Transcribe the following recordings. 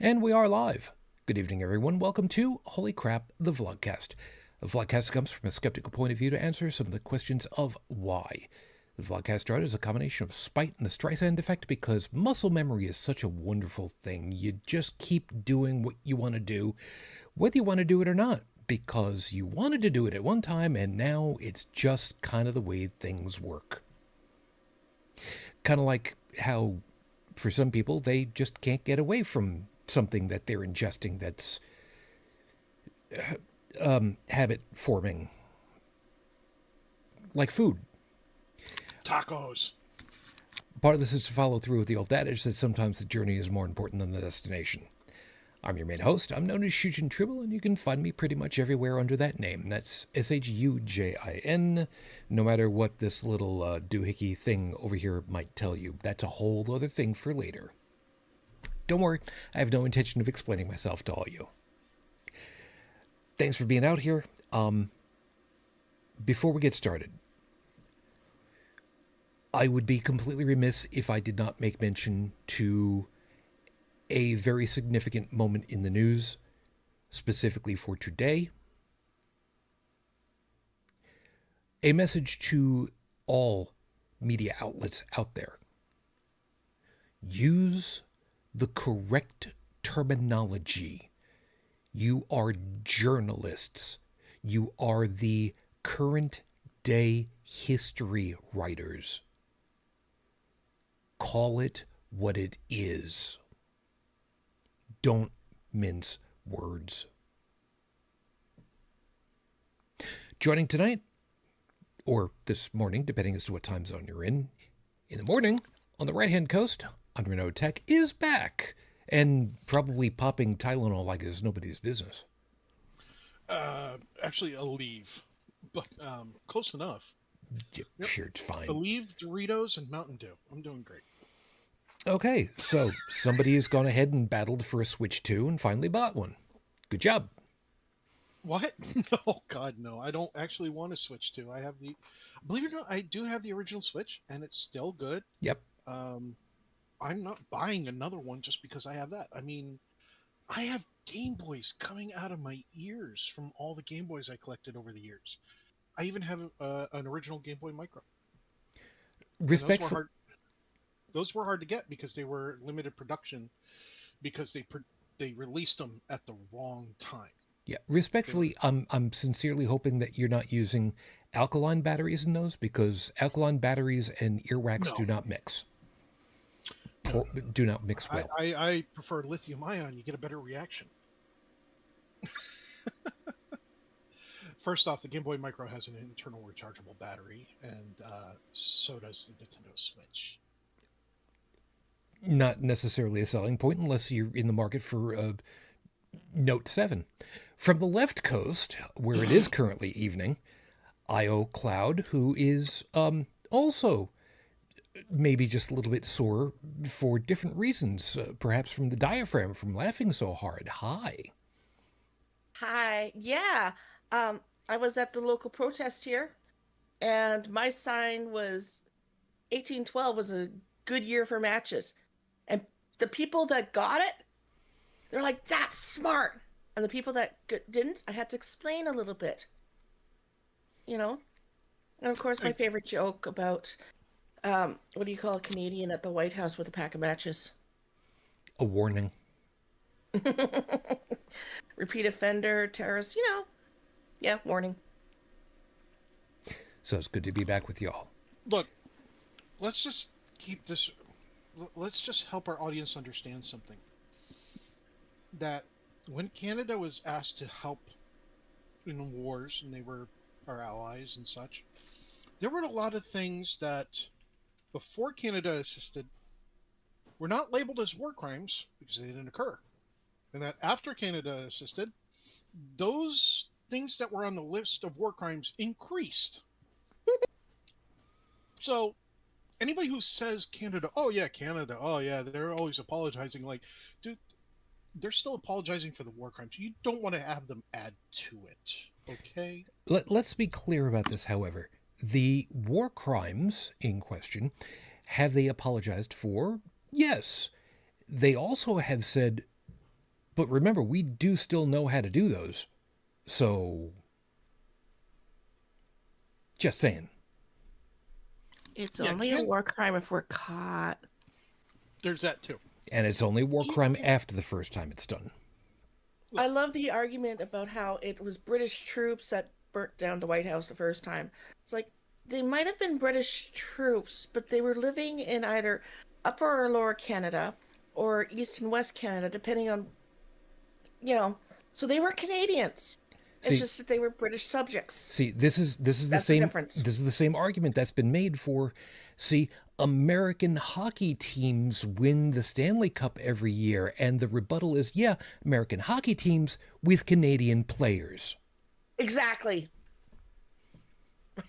And we are live. Good evening, everyone. Welcome to Holy Crap, the Vlogcast. The Vlogcast comes from a skeptical point of view to answer some of the questions of why. The Vlogcast art is a combination of spite and the Streisand effect because muscle memory is such a wonderful thing. You just keep doing what you want to do, whether you want to do it or not, because you wanted to do it at one time and now it's just kind of the way things work. Kind of like how, for some people, they just can't get away from something that they're ingesting that's habit forming, like food. Tacos. Part of this is to follow through with the old adage that sometimes the journey is more important than the destination. I'm your main host. I'm known as Shujin Tribble, and you can find me pretty much everywhere under that name. That's Shujin, no matter what this little doohickey thing over here might tell you. That's a whole other thing for later. Don't worry, I have no intention of explaining myself to all you. Thanks for being out here. Before we get started, I would be completely remiss if I did not make mention to a very significant moment in the news, specifically for today. A message to all media outlets out there. Use the correct terminology. You are journalists. You are the current day history writers. Call it what it is. Don't mince words. Joining tonight, or this morning, depending as to what time zone you're in the morning, on the right-hand coast, UnrenownedTech is back, and probably popping Tylenol like it's nobody's business. Actually, a leave, but close enough. Yep. Sure, it's fine. Aleve, Doritos, and Mountain Dew. I'm doing great. Okay, so somebody has gone ahead and battled for a Switch 2 and finally bought one. Good job. What? Oh, God, no. I don't actually want to Switch 2. I have the... Believe it or not, I do have the original Switch, and it's still good. Yep. I'm not buying another one just because I have that. I mean, I have Game Boys coming out of my ears from all the Game Boys I collected over the years. I even have an original Game Boy Micro. Those were hard to get because they were limited production because they released them at the wrong time. Yeah, respectfully, I'm sincerely hoping that you're not using alkaline batteries in those because alkaline batteries and earwax do not mix. Do not mix well. I prefer lithium ion. You get a better reaction. First off, the Game Boy Micro has an internal rechargeable battery, and so does the Nintendo Switch. Not necessarily a selling point unless you're in the market for a Note 7. From the left coast, where it is currently evening, I.O. Cloud, who is also maybe just a little bit sore for different reasons, perhaps from the diaphragm, from laughing so hard. Hi. Hi. Yeah. I was at the local protest here, and my sign was 1812 was a good year for matches. And the people that got it, they're like, that's smart. And the people that didn't, I had to explain a little bit. You know? And of course, my favorite joke about, what do you call a Canadian at the White House with a pack of matches? A warning. Repeat offender, terrorist, you know. Yeah, warning. So it's good to be back with y'all. Look, let's just keep this... Let's just help our audience understand something. That when Canada was asked to help in wars, and they were our allies and such, there were a lot of things that, before Canada assisted, were not labeled as war crimes because they didn't occur. And that after Canada assisted, those things that were on the list of war crimes increased. So, anybody who says Canada, oh yeah, they're always apologizing. Like, dude, they're still apologizing for the war crimes. You don't want to have them add to it, okay? Let's be clear about this, however. The war crimes in question, have they apologized for? Yes. They also have said But remember, we do still know how to do those. So, just saying. It's Yeah, only a war crime if we're caught. There's that too. And it's only a war crime after the first time it's done. I love the argument about how it was British troops that burnt down the White House the first time. It's like, they might have been British troops, but they were living in either Upper or Lower Canada or East and West Canada, depending on, so they were Canadians. It's just that they were British subjects. See, this is the same difference. This is the same argument that's been made for, American hockey teams win the Stanley Cup every year, and the rebuttal is, yeah, American hockey teams with Canadian players. Exactly.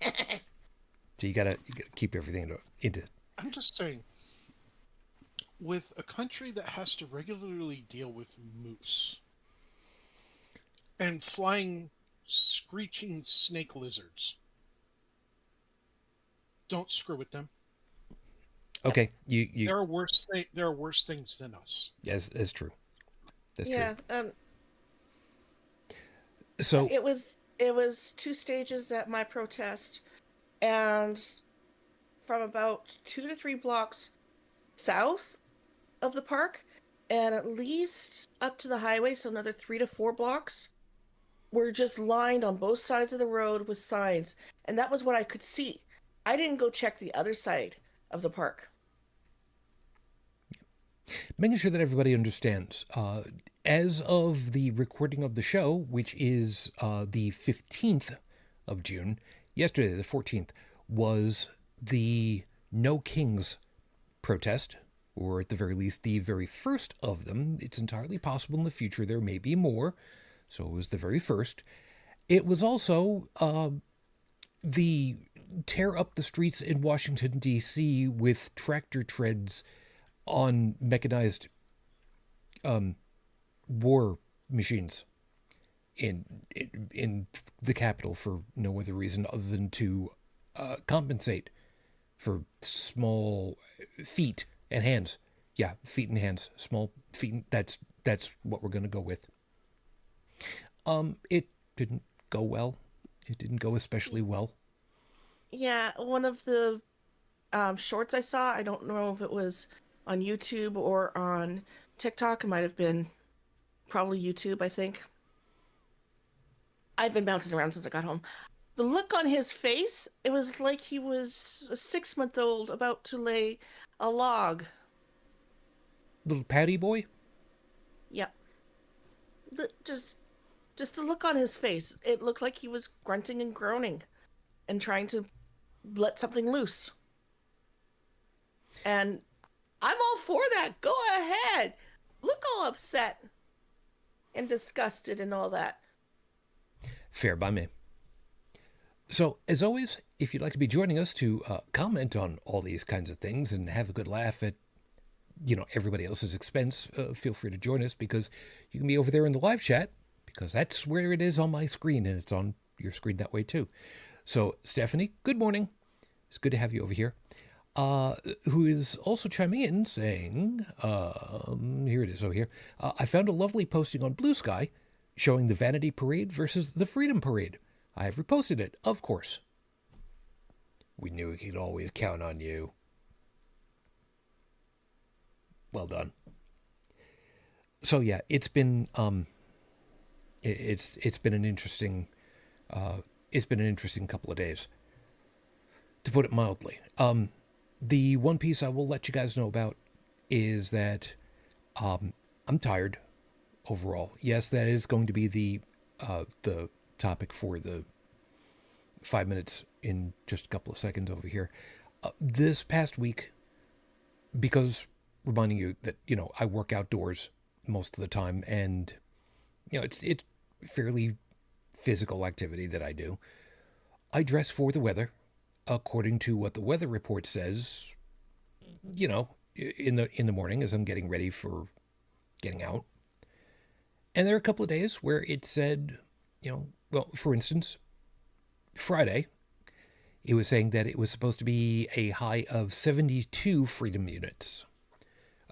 So you gotta keep everything into. I'm just saying, with a country that has to regularly deal with moose and flying, screeching snake lizards, don't screw with them. Okay, There are worse things than us. Yes, that's true. That's yeah. true. So it was 2 stages at my protest, and from about 2 to 3 blocks south of the park, and at least up to the highway, so another 3 to 4 blocks, were just lined on both sides of the road with signs, and that was what I could see. I didn't go check the other side of the park. making sure that everybody understands. As of the recording of the show, which is the 15th of June, yesterday, the 14th, was the No Kings protest, or at the very least, the very first of them. It's entirely possible in the future there may be more, so it was the very first. It was also the tear up the streets in Washington, D.C. with tractor treads on mechanized war machines in the Capitol for no other reason other than to compensate for small feet and hands. Yeah, feet and hands. Small feet. That's what we're going to go with. It didn't go well. It didn't go especially well. Yeah, one of the shorts I saw, I don't know if it was on YouTube or on TikTok. It might have been probably YouTube, I think. I've been bouncing around since I got home. The look on his face, it was like he was a 6-month-old about to lay a log. Little Patty boy? Yep. Just the look on his face. It looked like he was grunting and groaning and trying to let something loose. And I'm all for that. Go ahead. Look all upset and disgusted and all that. Fair by me. So, as always, if you'd like to be joining us to comment on all these kinds of things and have a good laugh at, everybody else's expense, feel free to join us, because you can be over there in the live chat, because that's where it is on my screen, and it's on your screen that way too. So, Stephanie, good morning. It's good to have you over here. Who is also chiming in saying, here it is over here. I found a lovely posting on BlueSky showing the Vanity Parade versus the Freedom Parade. I have reposted it, of course. We knew we could always count on you. Well done. So yeah, it's been it's been an interesting couple of days, to put it mildly. The one piece I will let you guys know about is that I'm tired overall. Yes, that is going to be the topic for the 5 minutes in just a couple of seconds over here. This past week, because reminding you that, I work outdoors most of the time, and, it's fairly physical activity that I do. I dress for the weather according to what the weather report says, in the morning as I'm getting ready for getting out. And there are a couple of days where it said, well, for instance, Friday, it was saying that it was supposed to be a high of 72 freedom units.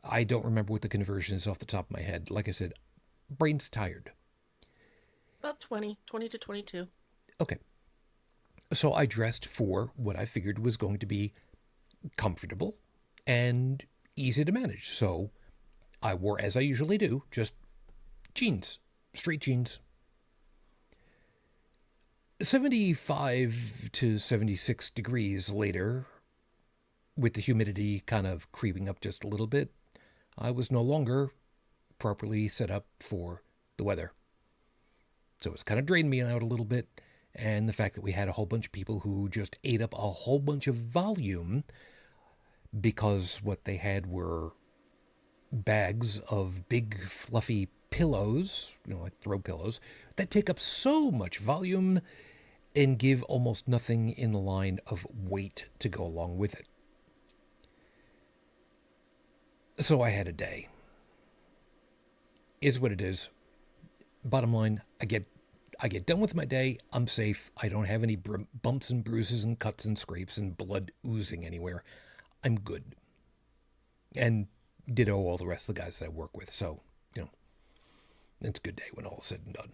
I don't remember what the conversion is off the top of my head. Like I said, brain's tired. About 20 to 22. Okay. So I dressed for what I figured was going to be comfortable and easy to manage. So I wore, as I usually do, just jeans, street jeans. 75 to 76 degrees later, with the humidity kind of creeping up just a little bit, I was no longer properly set up for the weather. So it's kind of drained me out a little bit. And the fact that we had a whole bunch of people who just ate up a whole bunch of volume because what they had were bags of big fluffy pillows, like throw pillows, that take up so much volume and give almost nothing in the line of weight to go along with it. So I had a day. Is what it is. Bottom line, I get done with my day. I'm safe. I don't have any bumps and bruises and cuts and scrapes and blood oozing anywhere. I'm good. And ditto all the rest of the guys that I work with. So, it's a good day when all is said and done.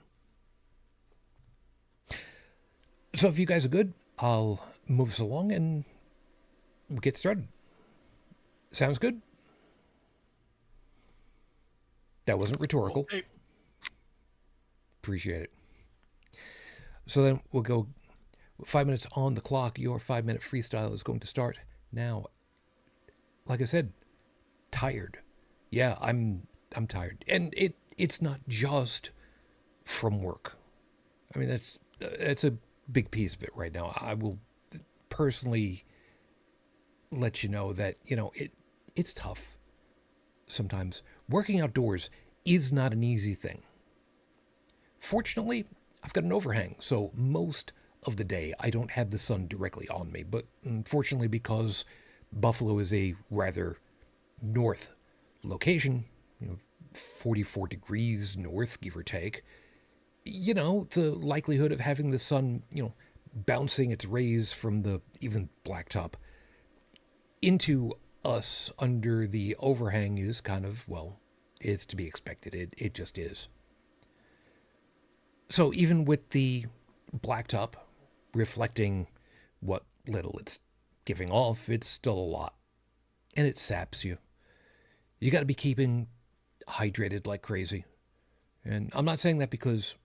So if you guys are good, I'll move us along and we'll get started. Sounds good? That wasn't rhetorical. Okay. Appreciate it. So then we'll go 5 minutes on the clock. Your 5-minute freestyle is going to start now. Like I said, tired. Yeah, I'm tired. And it's not just from work. I mean, that's a big piece of it right now. I will personally let you know that, it's tough sometimes. Working outdoors is not an easy thing. Fortunately, I've got an overhang, so most of the day I don't have the sun directly on me. But unfortunately, because Buffalo is a rather north location, 44 degrees north, give or take, the likelihood of having the sun, bouncing its rays from the even blacktop into us under the overhang is kind of, it's to be expected. It just is. So even with the blacktop reflecting what little it's giving off, it's still a lot. And it saps you. You got to be keeping hydrated like crazy. And I'm not saying that because,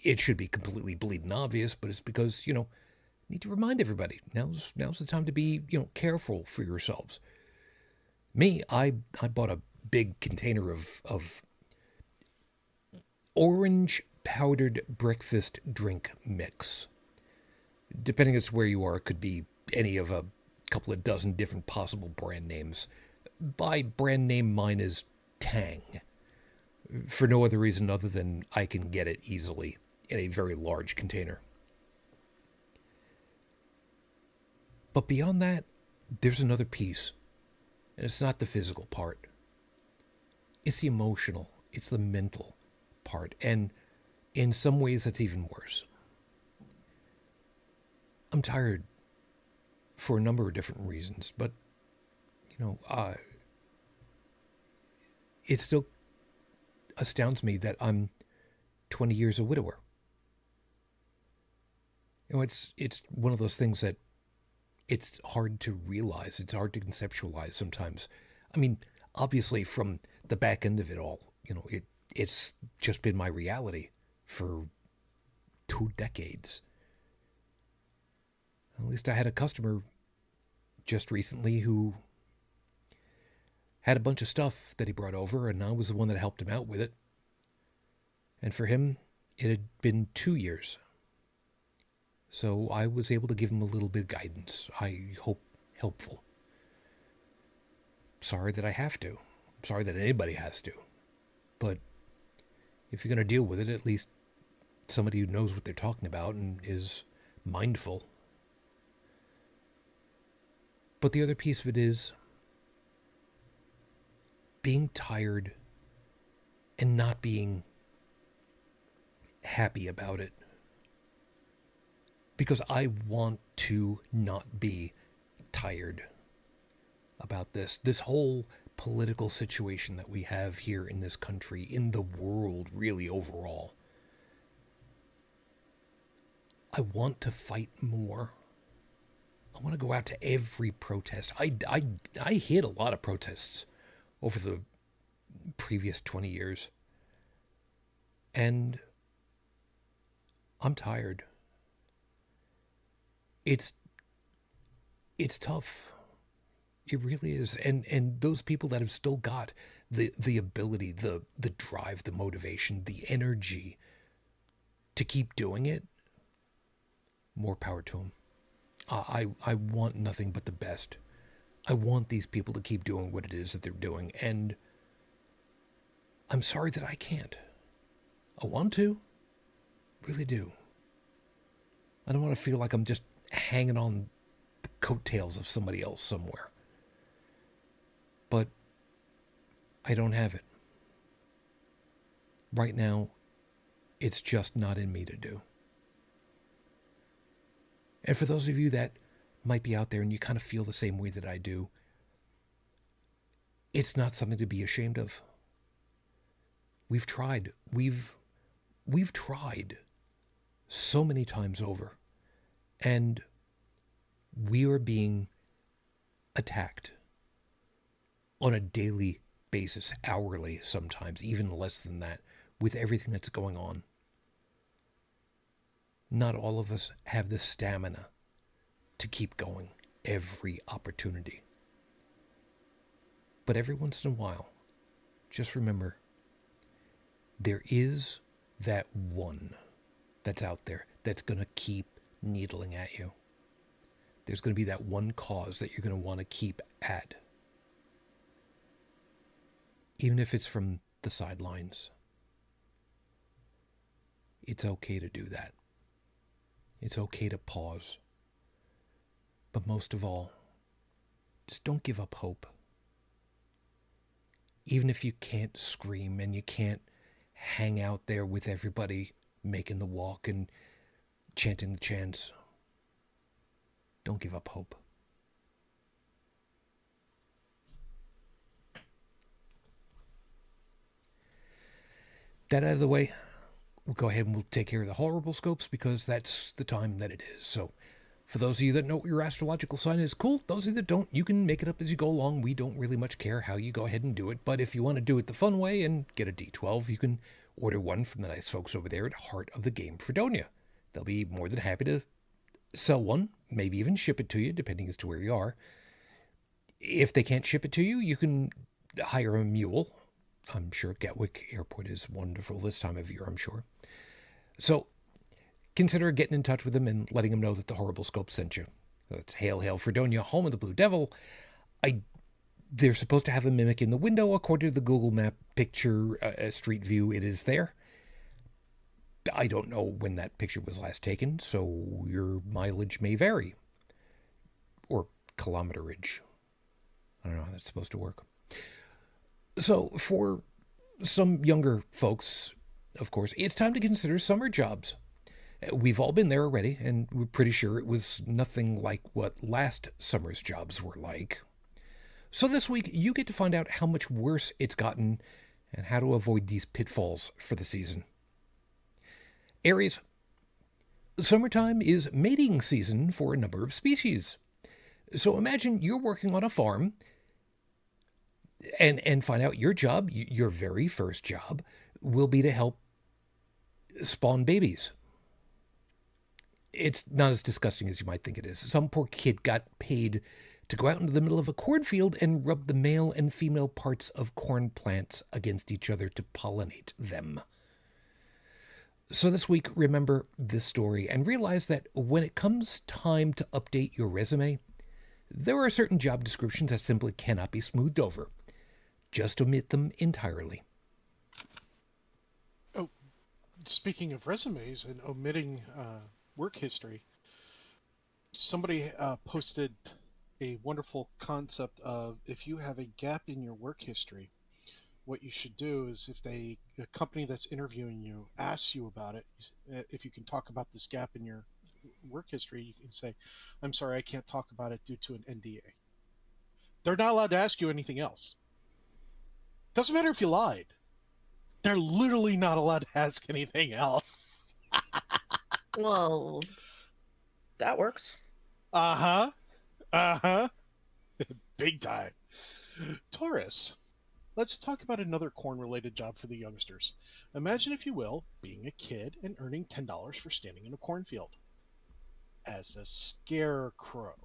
it should be completely bleeding obvious, but it's because, need to remind everybody, now's the time to be, careful for yourselves. Me, I bought a big container of orange powdered breakfast drink mix. Depending as where you are, it could be any of a couple of dozen different possible brand names. By brand name, mine is Tang. For no other reason other than I can get it easily in a very large container. But beyond that, there's another piece. And it's not the physical part. It's the emotional. It's the mental part. And in some ways, that's even worse. I'm tired for a number of different reasons. But, it still astounds me that I'm 20 years a widower. It's one of those things that it's hard to realize. It's hard to conceptualize sometimes. I mean, obviously from the back end of it all, it's just been my reality for 2 decades. At least I had a customer just recently who had a bunch of stuff that he brought over, and I was the one that helped him out with it. And for him, it had been 2 years. So I was able to give him a little bit of guidance. I hope helpful. Sorry that I have to. Sorry that anybody has to. But if you're going to deal with it, at least somebody who knows what they're talking about and is mindful. But the other piece of it is being tired and not being happy about it. Because I want to not be tired about this. This whole political situation that we have here in this country, in the world, really overall. I want to fight more. I want to go out to every protest. I hit a lot of protests over the previous 20 years. And I'm tired. It's tough. It really is. And those people that have still got the ability, the drive, the motivation, the energy to keep doing it, more power to them. I want nothing but the best. I want these people to keep doing what it is that they're doing. And I'm sorry that I can't. I want to. Really do. I don't want to feel like I'm just hanging on the coattails of somebody else somewhere. But I don't have it. Right now, it's just not in me to do. And for those of you that might be out there and you kind of feel the same way that I do, it's not something to be ashamed of. We've tried. We've tried so many times over. And we are being attacked on a daily basis, hourly sometimes, even less than that, with everything that's going on. Not all of us have the stamina to keep going every opportunity. But every once in a while, just remember, there is that one that's out there that's going to keep needling at you. There's going to be that one cause that you're going to want to keep at. Even if it's from the sidelines. It's okay to do that. It's okay to pause. But most of all, just don't give up hope. Even if you can't scream and you can't hang out there with everybody making the walk and chanting the chants, don't give up hope. That out of the way, we'll go ahead and we'll take care of the horrible scopes because that's the time that it is. So for those of you that know what your astrological sign is, cool. Those of you that don't, you can make it up as you go along. We don't really much care how you go ahead and do it. But if you want to do it the fun way and get a D12, you can order one from the nice folks over there at Heart of the Game Fredonia. They'll be more than happy to sell one, maybe even ship it to you, depending as to where you are. If they can't ship it to you, you can hire a mule. I'm sure Gatwick Airport is wonderful this time of year, I'm sure. So consider getting in touch with them and letting them know that the Horrible Scope sent you. It's Hail, Hail, Fredonia, home of the Blue Devil. They're supposed to have a mimic in the window. According to the Google Map picture, street view, it is there. I don't know when that picture was last taken, so your mileage may vary. Or kilometerage. I don't know how that's supposed to work. So for some younger folks, of course, it's time to consider summer jobs. We've all been there already, and we're pretty sure it was nothing like what last summer's jobs were like. So this week, you get to find out how much worse it's gotten and how to avoid these pitfalls for the season. Aries, summertime is mating season for a number of species. So imagine you're working on a farm and find out your job, your very first job, will be to help spawn babies. It's not as disgusting as you might think it is. Some poor kid got paid to go out into the middle of a cornfield and rub the male and female parts of corn plants against each other to pollinate them. So this week, remember this story and realize that when it comes time to update your resume, there are certain job descriptions that simply cannot be smoothed over. Just omit them entirely. Oh, speaking of resumes and omitting work history, somebody posted a wonderful concept of if you have a gap in your work history, what you should do is if a company that's interviewing you asks you about it, if you can talk about this gap in your work history, you can say, I'm sorry, I can't talk about it due to an NDA. They're not allowed to ask you anything else. Doesn't matter if you lied. They're literally not allowed to ask anything else. Well, that works. Uh-huh. Uh-huh. Big time. Taurus. Let's talk about another corn-related job for the youngsters. Imagine, if you will, being a kid and earning $10 for standing in a cornfield. As a scarecrow.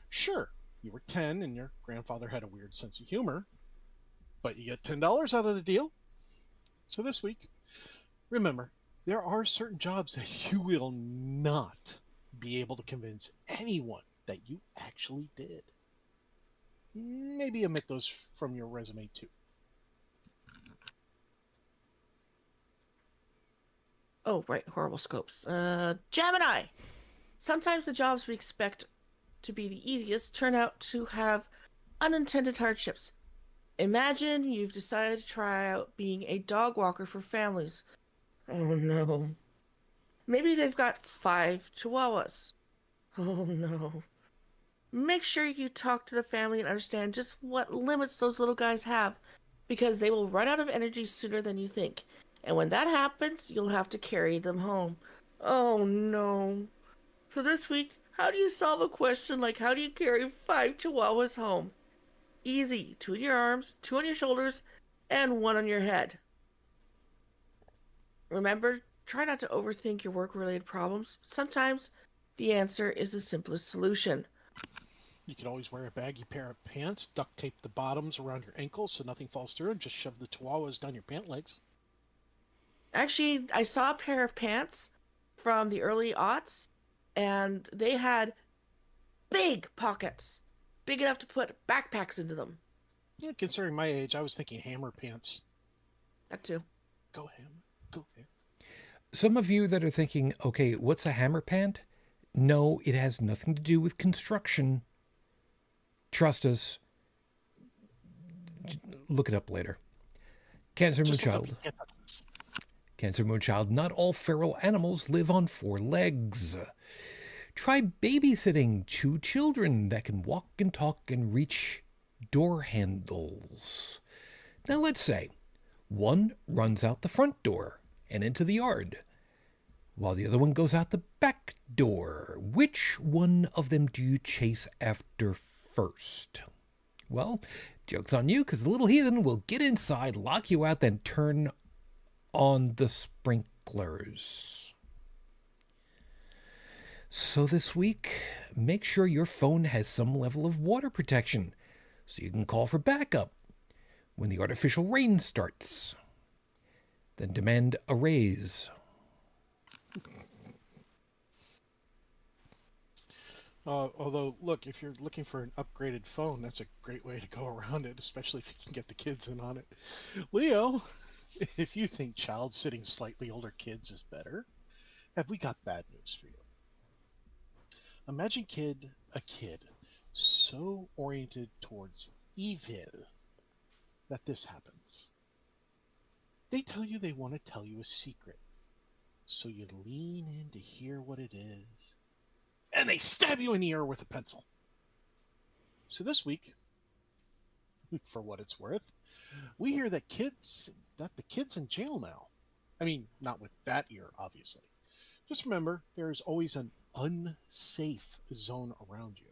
Sure, you were 10 and your grandfather had a weird sense of humor, but you get $10 out of the deal. So this week, remember, there are certain jobs that you will not be able to convince anyone that you actually did. Maybe omit those from your resume too. Oh, right, horrible scopes. Gemini! Sometimes the jobs we expect to be the easiest turn out to have unintended hardships. Imagine you've decided to try out being a dog walker for families. Oh no. Maybe they've got 5 chihuahuas. Oh no. Make sure you talk to the family and understand just what limits those little guys have, because they will run out of energy sooner than you think. And when that happens, you'll have to carry them home. Oh no. So this week, how do you solve a question like how do you carry 5 chihuahuas home? Easy. 2 in your arms, 2 on your shoulders, and 1 on your head. Remember, try not to overthink your work-related problems. Sometimes the answer is the simplest solution. You can always wear a baggy pair of pants, duct tape the bottoms around your ankles so nothing falls through, and just shove the chihuahuas down your pant legs. Actually, I saw a pair of pants from the early aughts, and they had big pockets, big enough to put backpacks into them. Yeah, considering my age, I was thinking hammer pants. That too. Go hammer. Go hammer. Some of you that are thinking, okay, what's a hammer pant? No, it has nothing to do with construction. Trust us. Look it up later. Cancer Moonchild. Cancer Moonchild. Not all feral animals live on 4 legs. Try babysitting 2 children that can walk and talk and reach door handles. Now let's say one runs out the front door and into the yard, while the other one goes out the back door. Which one of them do you chase after first? Well, joke's on you, because the little heathen will get inside, lock you out, then turn on the sprinklers. So this week, make sure your phone has some level of water protection so you can call for backup when the artificial rain starts. Then demand a raise. Although, look, if you're looking for an upgraded phone, that's a great way to go around it, especially if you can get the kids in on it. Leo, if you think child sitting slightly older kids is better, have we got bad news for you? Imagine a kid so oriented towards evil that this happens. They tell you they want to tell you a secret, so you lean in to hear what it is, and they stab you in the ear with a pencil. So this week, for what it's worth, we hear that the kid's in jail now. I mean, not with that ear, obviously. Just remember, there is always an unsafe zone around you.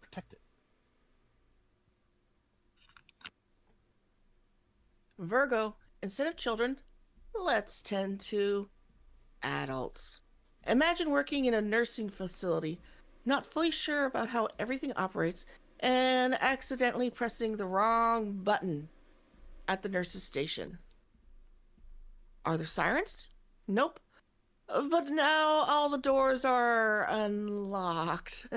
Protect it. Virgo, instead of children, let's tend to adults. Imagine working in a nursing facility, not fully sure about how everything operates, and accidentally pressing the wrong button at the nurse's station. Are there sirens? Nope. But now all the doors are unlocked.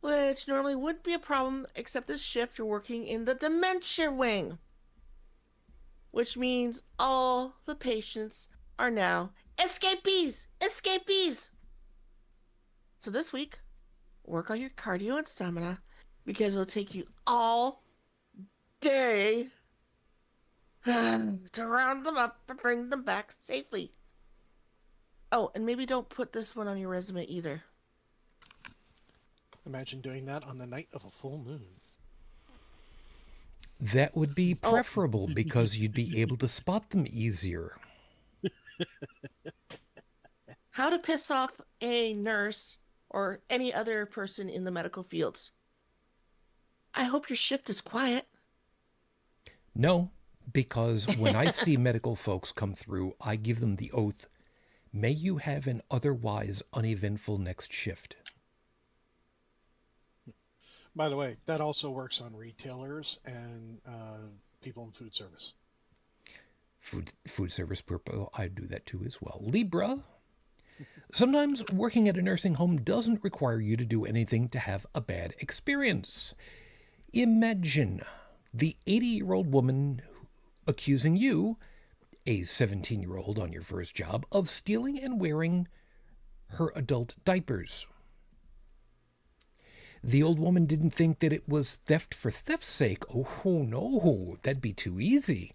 Which normally wouldn't be a problem, except this shift you're working in the dementia wing. Which means all the patients are now escapees! Escapees! So this week, work on your cardio and stamina, because it'll take you all day to round them up and bring them back safely. Oh, and maybe don't put this one on your resume either. Imagine doing that on the night of a full moon. That would be Oh, preferable because you'd be able to spot them easier. how to piss off a nurse or any other person in the medical fields. I hope your shift is quiet. No, because when I see medical folks come through, I give them the oath, may you have an otherwise uneventful next shift. By the way, that also works on retailers and people in food service. Food service people, I do that too as well. Libra. Sometimes working at a nursing home doesn't require you to do anything to have a bad experience. Imagine the 80-year-old woman accusing you, a 17-year-old on your first job, of stealing and wearing her adult diapers. The old woman didn't think that it was theft for theft's sake. Oh, no, that'd be too easy.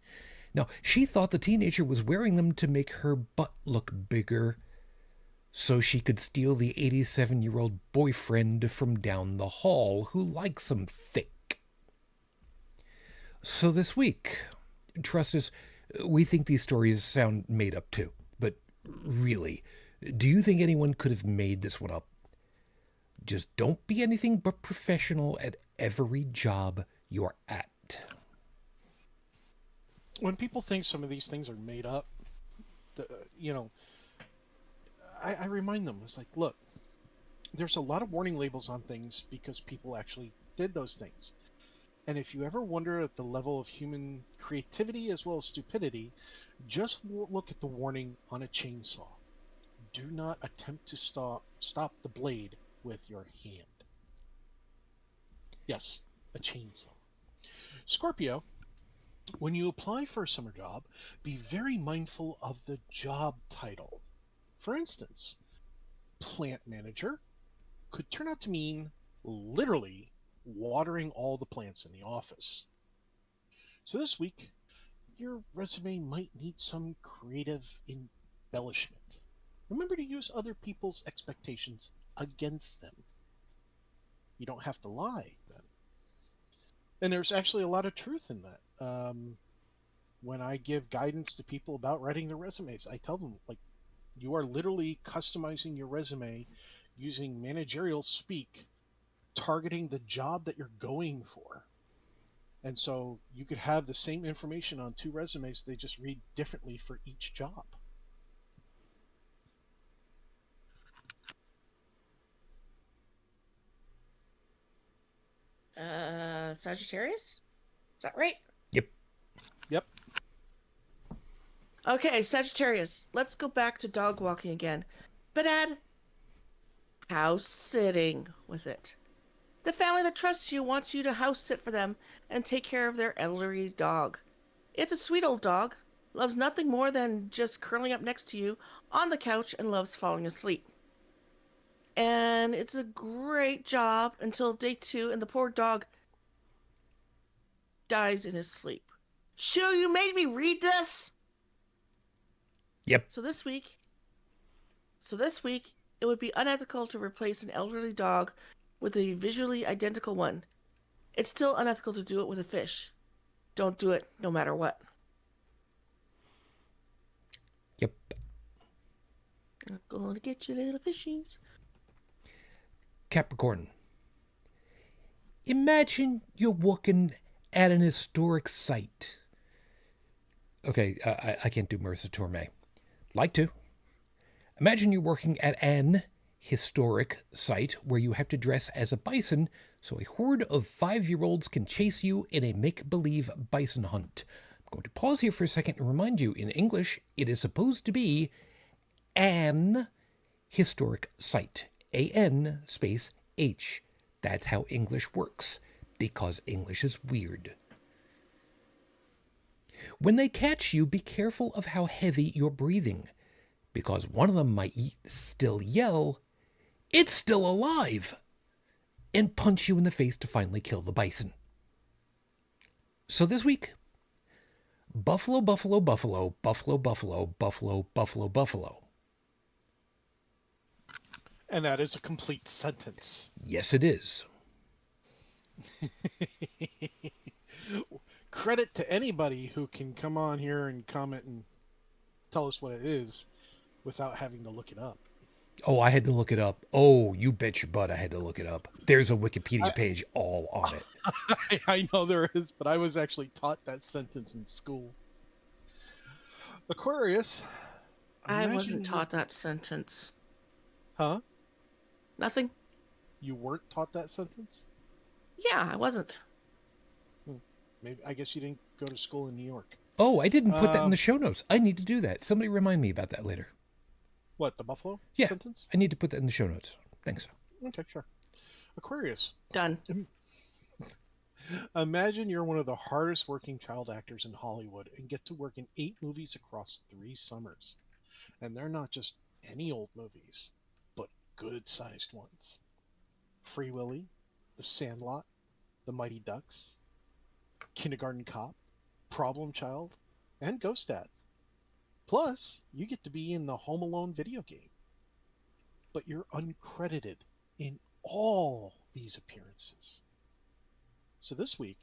Now, she thought the teenager was wearing them to make her butt look bigger so she could steal the 87-year-old boyfriend from down the hall who likes them thick. So this week, trust us, we think these stories sound made up too. But really, do you think anyone could have made this one up? Just don't be anything but professional at every job you're at. When people think some of these things are made up, I remind them, it's like, look, there's a lot of warning labels on things because people actually did those things. And if you ever wonder at the level of human creativity as well as stupidity, just look at the warning on a chainsaw. Do not attempt to stop the blade with your hand. Yes, a chainsaw. Scorpio, when you apply for a summer job, be very mindful of the job title. For instance, plant manager could turn out to mean literally watering all the plants in the office. So this week, your resume might need some creative embellishment. Remember to use other people's expectations against them. You don't have to lie then. And there's actually a lot of truth in that. When I give guidance to people about writing their resumes, I tell them, like, you are literally customizing your resume using managerial speak, targeting the job that you're going for. And so you could have the same information on two resumes, they just read differently for each job. Sagittarius? Is that right? Yep. Yep. Okay, Sagittarius. Let's go back to dog walking again. But add house sitting with it. The family that trusts you wants you to house sit for them and take care of their elderly dog. It's a sweet old dog, loves nothing more than just curling up next to you on the couch and loves falling asleep. And it's a great job until day 2 and the poor dog dies in his sleep. Shoo, you made me read this? Yep. So this week, it would be unethical to replace an elderly dog with a visually identical one. It's still unethical to do it with a fish. Don't do it no matter what. Yep. I'm going to get you little fishies. Capricorn. Imagine you're working at an historic site. Okay, I can't do Marissa Tomei. Like to. Imagine you're working at an historic site where you have to dress as a bison so a horde of 5-year-olds can chase you in a make-believe bison hunt. I'm going to pause here for a second and remind you, in English, it is supposed to be an historic site. A-N space H. That's how English works, because English is weird. When they catch you, be careful of how heavy you're breathing, because one of them might still yell, "It's still alive!" and punch you in the face to finally kill the bison. So this week, buffalo, buffalo, buffalo, buffalo, buffalo, buffalo, buffalo, buffalo. And that is a complete sentence. Yes, it is. credit to anybody who can come on here and comment and tell us what it is without having to look it up. Oh, I had to look it up. Oh, you bet your butt I had to look it up. There's a Wikipedia I- page all on it. I know there is, but I was actually taught that sentence in school. Aquarius. I imagine wasn't you- taught that sentence. Huh? Nothing? You weren't taught that sentence? Yeah, I wasn't. Maybe I guess you didn't go to school in New York. Oh, I didn't put that in the show notes. I need to do that. Somebody remind me about that later. What, the buffalo Yeah. sentence? I need to put that in the show notes. Thanks. Okay, sure. Aquarius. Done. Imagine you're one of the hardest working child actors in Hollywood and get to work in 8 movies across 3 summers. And they're not just any old movies, but good-sized ones. Free Willy, The Sandlot, The Mighty Ducks, Kindergarten Cop, Problem Child, and Ghost Dad. Plus, you get to be in the Home Alone video game. But you're uncredited in all these appearances. So this week,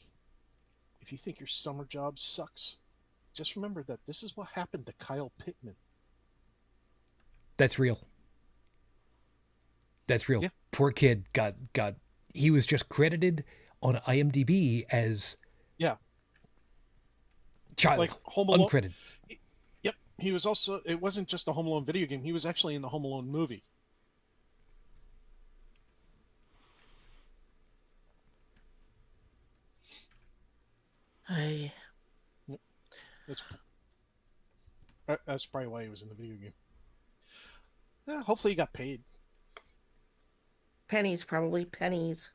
if you think your summer job sucks, just remember that this is what happened to Kyle Pittman. That's real. That's real. Yeah. Poor kid got he was just credited on IMDb as Yeah. child. Like Home Alone. Uncredited. Yep. He was also, it wasn't just a Home Alone video game, he was actually in the Home Alone movie. I That's probably why he was in the video game. Yeah, hopefully he got paid. pennies, probably pennies.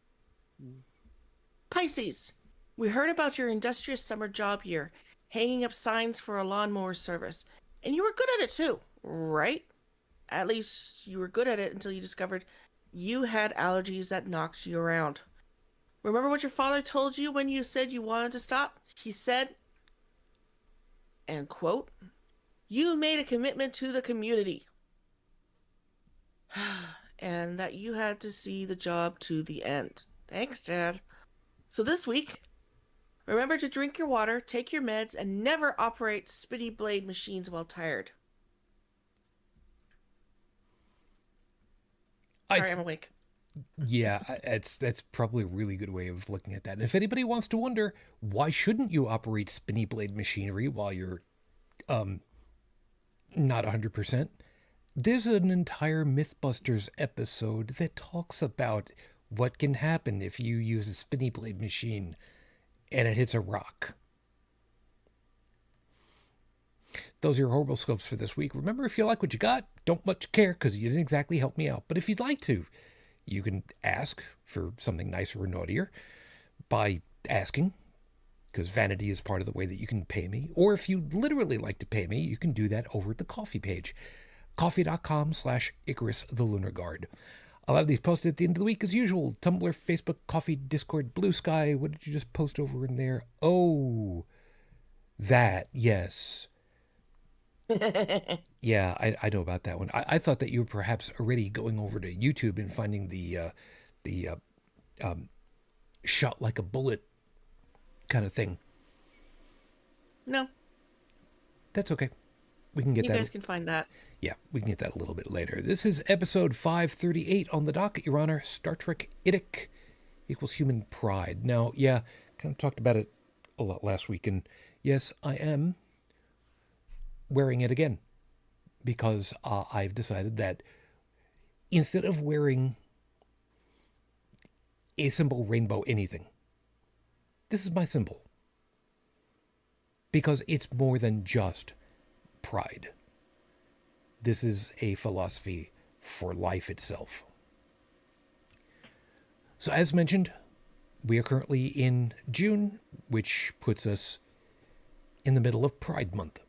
Pisces, we heard about your industrious summer job year, hanging up signs for a lawnmower service, and you were good at it too, right? At least you were good at it until you discovered you had allergies that knocked you around. Remember what your father told you when you said you wanted to stop? He said, and quote, "You made a commitment to the community." And that you had to see the job to the end. Thanks, Dad. So this week, remember to drink your water, take your meds, and never operate spinny blade machines while tired. Sorry, I'm awake. Yeah, that's probably a really good way of looking at that. And if anybody wants to wonder, why shouldn't you operate spinny blade machinery while you're not 100%? There's an entire Mythbusters episode that talks about what can happen if you use a spinny blade machine and it hits a rock. Those are your horoscopes for this week. Remember, if you like what you got, don't much care because you didn't exactly help me out. But if you'd like to, you can ask for something nicer or naughtier by asking, because vanity is part of the way that you can pay me. Or if you'd literally like to pay me, you can do that over at the coffee page. Coffee.com/Icarus the Lunar Guard. I'll have these posted at the end of the week as usual. Tumblr, Facebook, Coffee, Discord, BlueSky. What did you just post over in there? Oh, that, yes. Yeah, I know about that one. I thought that you were perhaps already going over to YouTube and finding the shot like a bullet kind of thing. No, That's okay. We can get you that. guys can find that. Yeah, we can get that a little bit later. This is episode 538 on the docket, Your Honor. Star Trek IDIC equals human pride. Now, yeah, kind of talked about it a lot last week, and yes, I am wearing it again because I've decided that instead of wearing a symbol, rainbow, anything, this is my symbol because it's more than just pride. This is a philosophy for life itself. So as mentioned, we are currently in June, which puts us in the middle of Pride Month,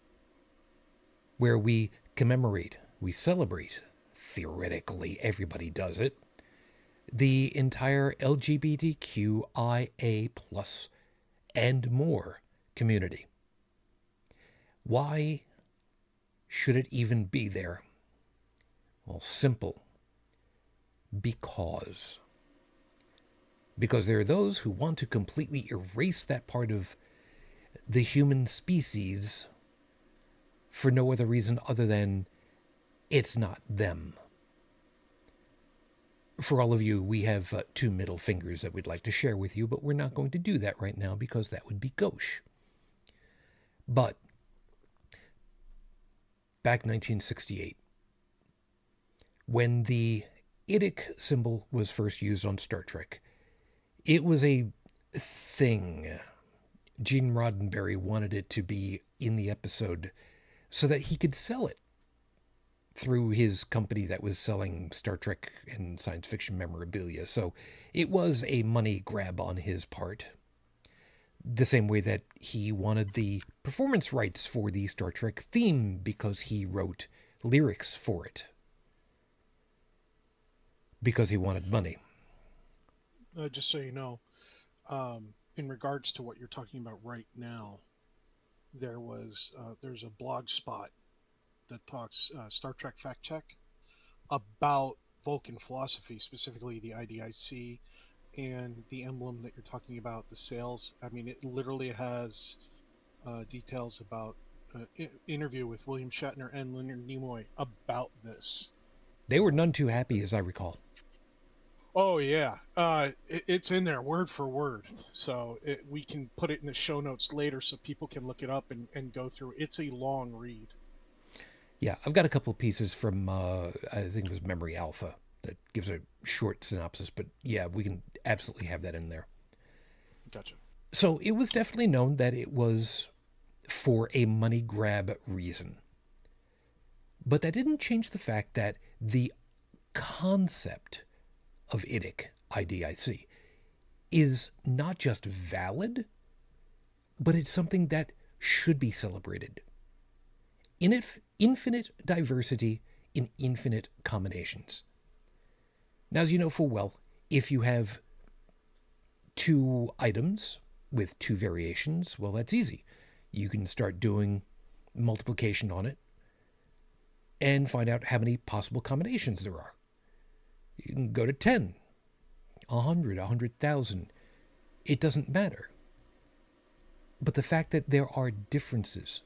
where we commemorate, we celebrate, theoretically everybody does it, the entire LGBTQIA plus and more community. Why should it even be there? Well, simple. Because there are those who want to completely erase that part of the human species for no other reason other than it's not them. For all of you, we have 2 middle fingers that we'd like to share with you, but we're not going to do that right now because that would be gauche. But back 1968, when the IDIC symbol was first used on Star Trek, it was a thing. Gene Roddenberry wanted it to be in the episode so that he could sell it through his company that was selling Star Trek and science fiction memorabilia. So it was a money grab on his part. The same way that he wanted the performance rights for the Star Trek theme because he wrote lyrics for it. Because he wanted money. Just so you know, in regards to what you're talking about right now, there's a blog spot that talks Star Trek Fact Check about Vulcan philosophy, specifically the IDIC and the emblem that you're talking about, the sails. I mean, it literally has details about interview with William Shatner and Leonard Nimoy about this. They were none too happy, as I recall. Oh yeah, it's in there word for word. So we can put it in the show notes later so people can look it up and go through. It's a long read. Yeah, I've got a couple of pieces from, I think it was Memory Alpha, that gives a short synopsis. But yeah, we can absolutely have that in there. Gotcha. So it was definitely known that it was for a money grab reason. But that didn't change the fact that the concept of IDIC, IDIC, is not just valid, but it's something that should be celebrated. Infinite diversity in infinite combinations. Now, as you know full well, if you have 2 items with 2 variations, well, that's easy. You can start doing multiplication on it and find out how many possible combinations there are. You can go to 10, 100, 100,000. It doesn't matter. But the fact that there are differences,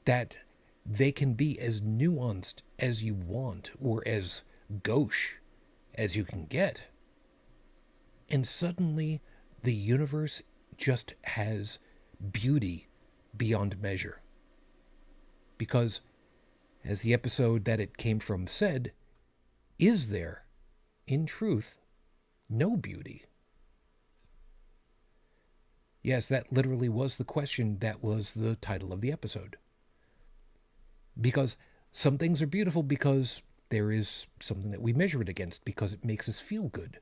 that they can be as nuanced as you want or as gauche as you can get, and suddenly the universe just has beauty beyond measure. Because, as the episode that it came from said, is there, in truth, no beauty? Yes, that literally was the question that was the title of the episode. Because some things are beautiful because there is something that we measure it against because it makes us feel good.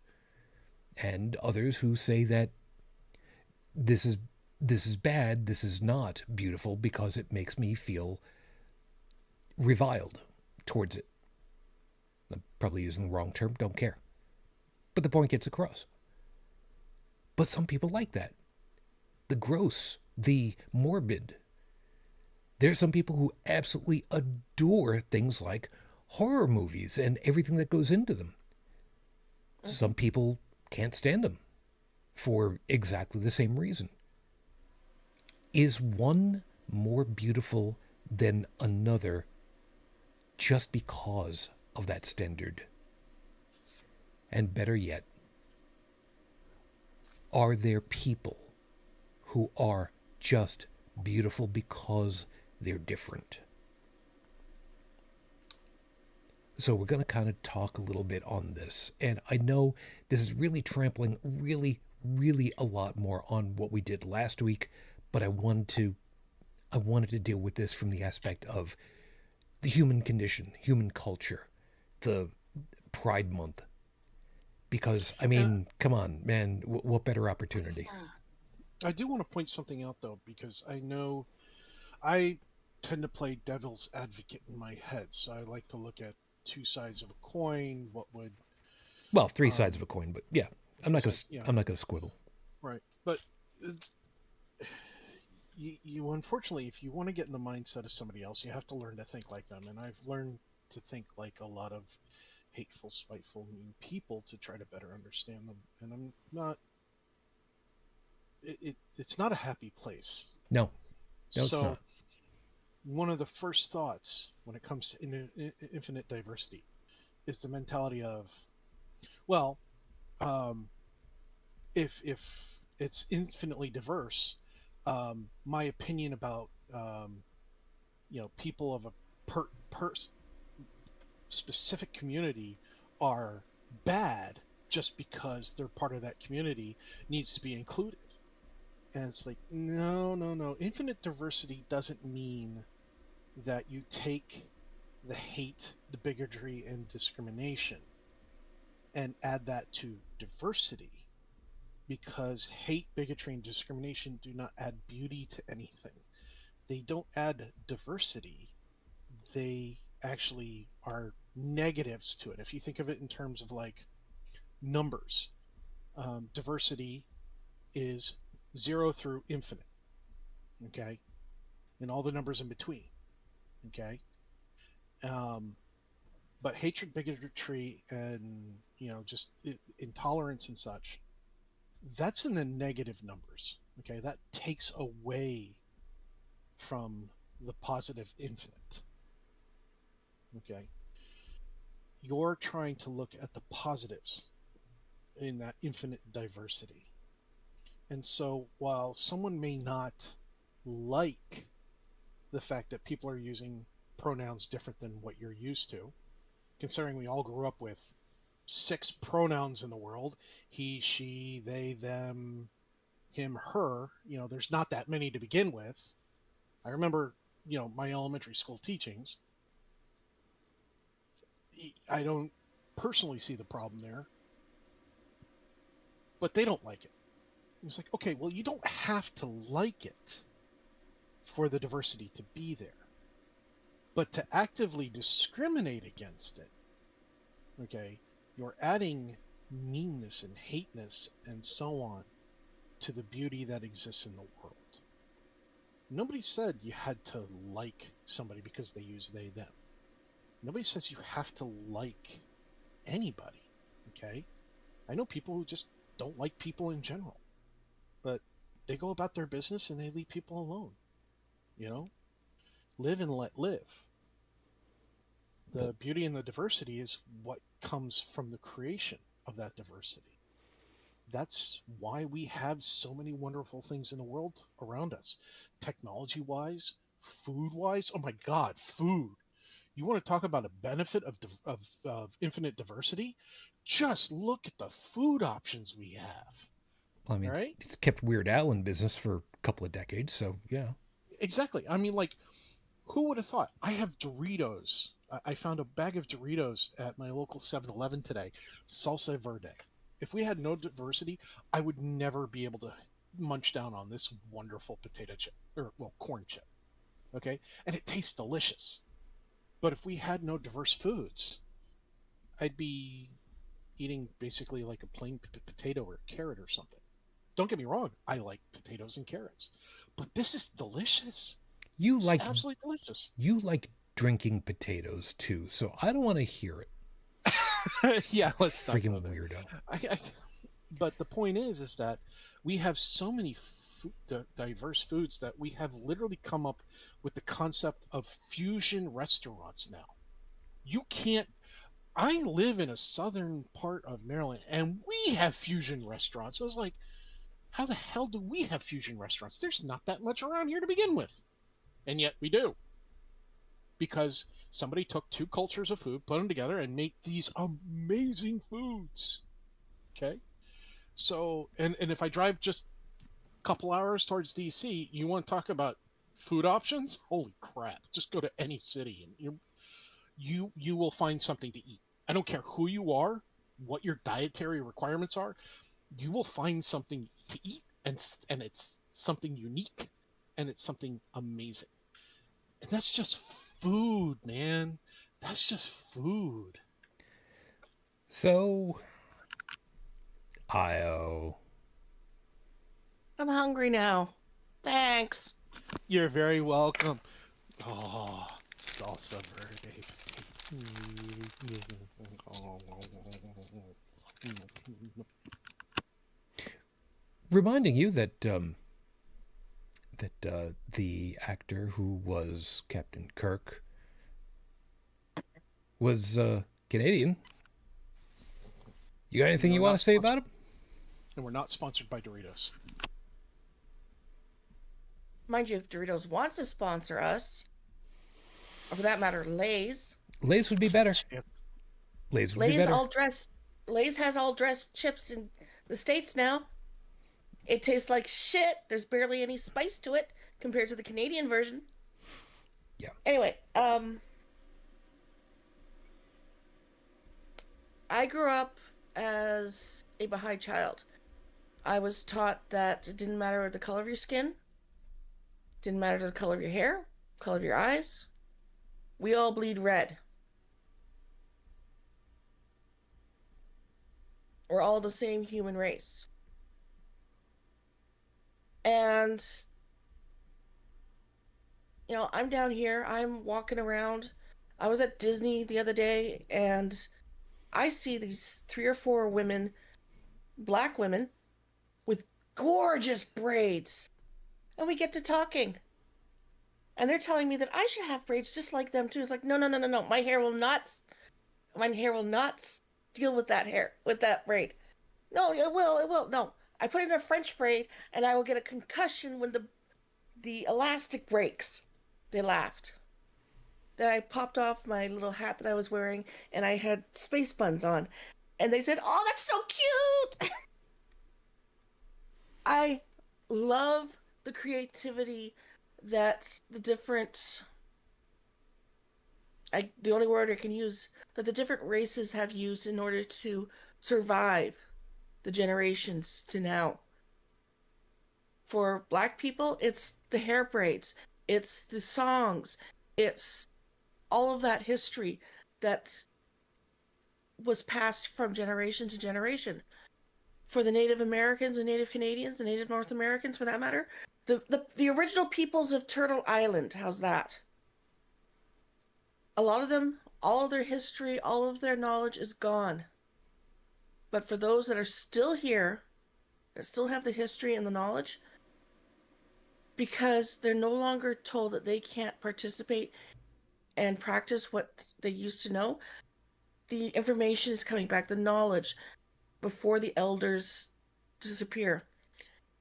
And others who say that this is bad, this is not beautiful because it makes me feel reviled towards it. I'm probably using the wrong term, don't care. But the point gets across. But some people like that. The gross, the morbid. There's some people who absolutely adore things like horror movies and everything that goes into them. Some people can't stand them for exactly the same reason. Is one more beautiful than another just because of that standard? And better yet, are there people who are just beautiful because they're different? So we're going to kind of talk a little bit on this. And I know this is really trampling really a lot more on what we did last week, but I wanted to deal with this from the aspect of the human condition, human culture, the Pride Month. Because, I mean, come on, man, what better opportunity? I do want to point something out, though, because I know I tend to play devil's advocate in my head. So I like to look at 2 sides of a coin. What would... Well, 3 sides of a coin, but yeah, I'm not going to squibble. Right. But you unfortunately, if you want to get in the mindset of somebody else, you have to learn to think like them. And I've learned to think like a lot of hateful, spiteful, mean people to try to better understand them. And I'm not... it's not a happy place. No, no, it's So not. one of the first thoughts when it comes to infinite diversity is the mentality of, well, um, if it's infinitely diverse, my opinion about people of a per specific community are bad just because they're part of that community needs to be included. And it's like, no, no, no. Infinite diversity doesn't mean that you take the hate, the bigotry, and discrimination and add that to diversity, because hate, bigotry, and discrimination do not add beauty to anything. They don't add diversity. They actually are negatives to it. If you think of it in terms of like numbers, diversity is 0 through infinite, okay, and all the numbers in between, okay. But hatred, bigotry, and just intolerance and such, that's in the negative numbers, okay. That takes away from the positive infinite, okay. You're trying to look at the positives in that infinite diversity. And so while someone may not like the fact that people are using pronouns different than what you're used to, considering we all grew up with 6 pronouns in the world: he, she, they, them, him, her, there's not that many to begin with. I remember, my elementary school teachings. I don't personally see the problem there, but they don't like it. It's like, okay, well, you don't have to like it for the diversity to be there, but to actively discriminate against it, okay, you're adding meanness and hateness and so on to the beauty that exists in the world. Nobody said you had to like somebody because they use they, them. Nobody says you have to like anybody, okay? I know people who just don't like people in general, but they go about their business and they leave people alone, Live and let live. The beauty and the diversity is what comes from the creation of that diversity. That's why we have so many wonderful things in the world around us, technology-wise, food-wise. Oh my God, food! You want to talk about a benefit of infinite diversity? Just look at the food options we have. Well, I mean, All right? it's kept Weird Al in business for a couple of decades, so yeah. Exactly. I mean, like, who would have thought? I have Doritos. I found a bag of Doritos at my local 7-Eleven today, salsa verde. If we had no diversity, I would never be able to munch down on this wonderful potato chip, or, well, corn chip. Okay? And it tastes delicious. But if we had no diverse foods, I'd be eating basically like a plain potato or a carrot or something. Don't get me wrong, I like potatoes and carrots, but this is delicious. You It's like absolutely delicious. you like drinking potatoes too, so I don't want to hear it. Yeah, let's not go Freaking there. weirdo. But the point is that we have so many diverse foods that we have literally come up with the concept of fusion restaurants now. You can't. I live in a southern part of Maryland, and we have fusion restaurants. I was like, how the hell do we have fusion restaurants? There's not that much around here to begin with, and yet we do, because somebody took 2 cultures of food, put them together, and made these amazing foods. Okay, so and if I drive just a couple hours towards DC, you want to talk about food options? Holy crap! Just go to any city, and you will find something to eat. I don't care who you are, what your dietary requirements are. You will find something to eat, and it's something unique, and it's something amazing. And that's just food, man. That's just food. So, Io. I'm hungry now. Thanks. You're very welcome. Oh, salsa verde. Reminding you that the actor who was Captain Kirk was Canadian. You got anything you want to say about him? And we're not sponsored by Doritos. Mind you, if Doritos wants to sponsor us, or for that matter, Lay's. Lay's would be better. Lay's would be better. Lay's has all dressed chips in the States now. It tastes like shit. There's barely any spice to it compared to the Canadian version. Yeah. Anyway, I grew up as a Baha'i child. I was taught that it didn't matter the color of your skin, didn't matter the color of your hair, color of your eyes. We all bleed red. We're all the same human race. And, I'm down here, I'm walking around. I was at Disney the other day, and I see these 3 or 4 women, black women, with gorgeous braids. And we get to talking. And they're telling me that I should have braids just like them too. It's like, no. My hair will not deal with that hair, with that braid. No, it will. No. I put in a French braid and I will get a concussion when the elastic breaks. They laughed. Then I popped off my little hat that I was wearing and I had space buns on. And they said, "Oh, that's so cute." I love the creativity that the only word I can use, that the different races have used in order to survive the generations to now. For black people, it's the hair braids, it's the songs, it's all of that history that was passed from generation to generation. For the Native Americans and Native Canadians, the Native North Americans for that matter, the original peoples of Turtle Island, how's that? A lot of them, all of their history, all of their knowledge is gone. But for those that are still here, that still have the history and the knowledge, because they're no longer told that they can't participate and practice what they used to know, the information is coming back, the knowledge, before the elders disappear.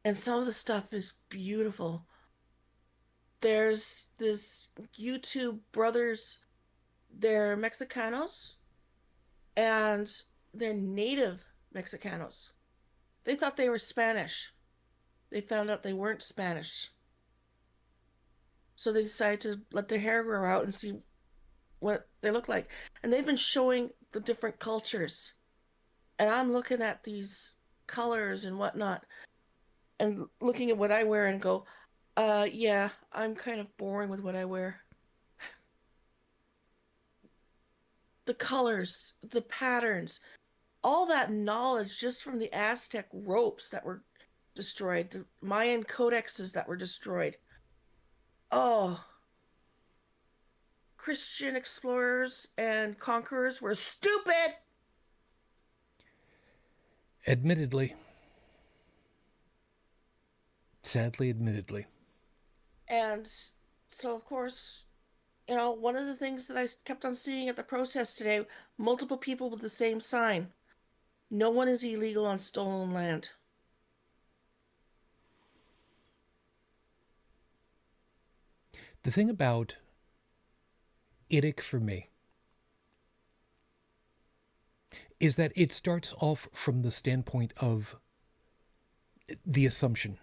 And some of the stuff is beautiful. There's this YouTube brothers, they're Mexicanos, and they're native Mexicanos. They thought they were Spanish. They found out they weren't Spanish. So they decided to let their hair grow out and see what they look like. And they've been showing the different cultures. And I'm looking at these colors and whatnot, and looking at what I wear and go, yeah, I'm kind of boring with what I wear. The colors, the patterns, all that knowledge just from the Aztec ropes that were destroyed, the Mayan codexes that were destroyed. Oh, Christian explorers and conquerors were stupid! Admittedly. Sadly, admittedly. And so, of course, one of the things that I kept on seeing at the protest today, multiple people with the same sign. No one is illegal on stolen land. The thing about IDIC for me is that it starts off from the standpoint of the assumption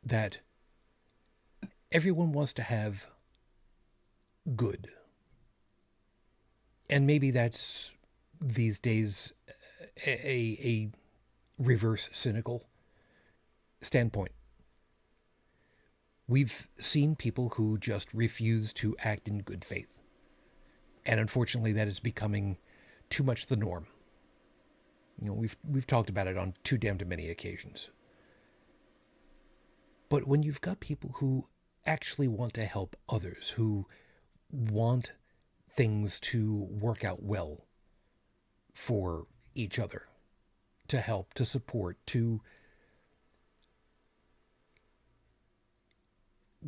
that everyone wants to have good. And maybe that's these days a reverse cynical standpoint. We've seen people who just refuse to act in good faith. And unfortunately, that is becoming too much the norm. We've talked about it on too damn many occasions. But when you've got people who actually want to help others, who want things to work out well for each other, to help, to support, to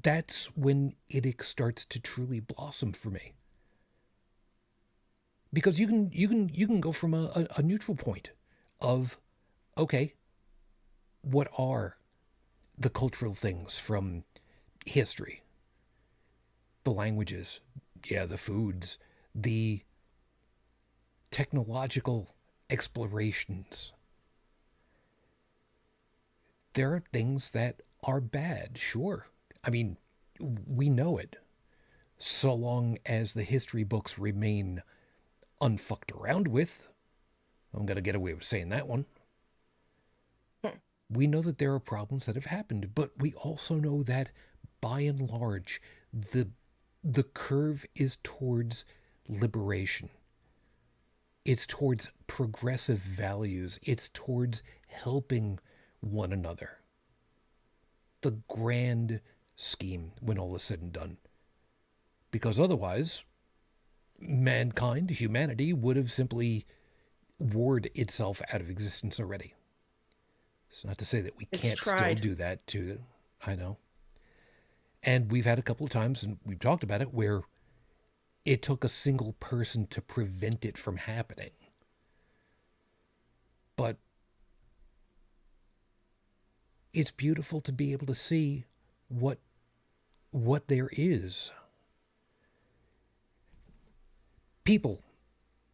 that's when IDIC starts to truly blossom for me. Because you can go from a neutral point of, okay, what are the cultural things from history, the languages, yeah, the foods, the technological explorations. There are things that are bad, sure. I mean, we know it. So long as the history books remain unfucked around with, I'm going to get away with saying that one. We know that there are problems that have happened, but we also know that by and large, the curve is towards liberation. It's towards progressive values. It's towards helping one another. The grand scheme when all is said and done. Because otherwise, mankind, humanity, would have simply warred itself out of existence already. It's not to say that we can't still do that too. I know. And we've had a couple of times, and we've talked about it, where it took a single person to prevent it from happening. But it's beautiful to be able to see what there is. People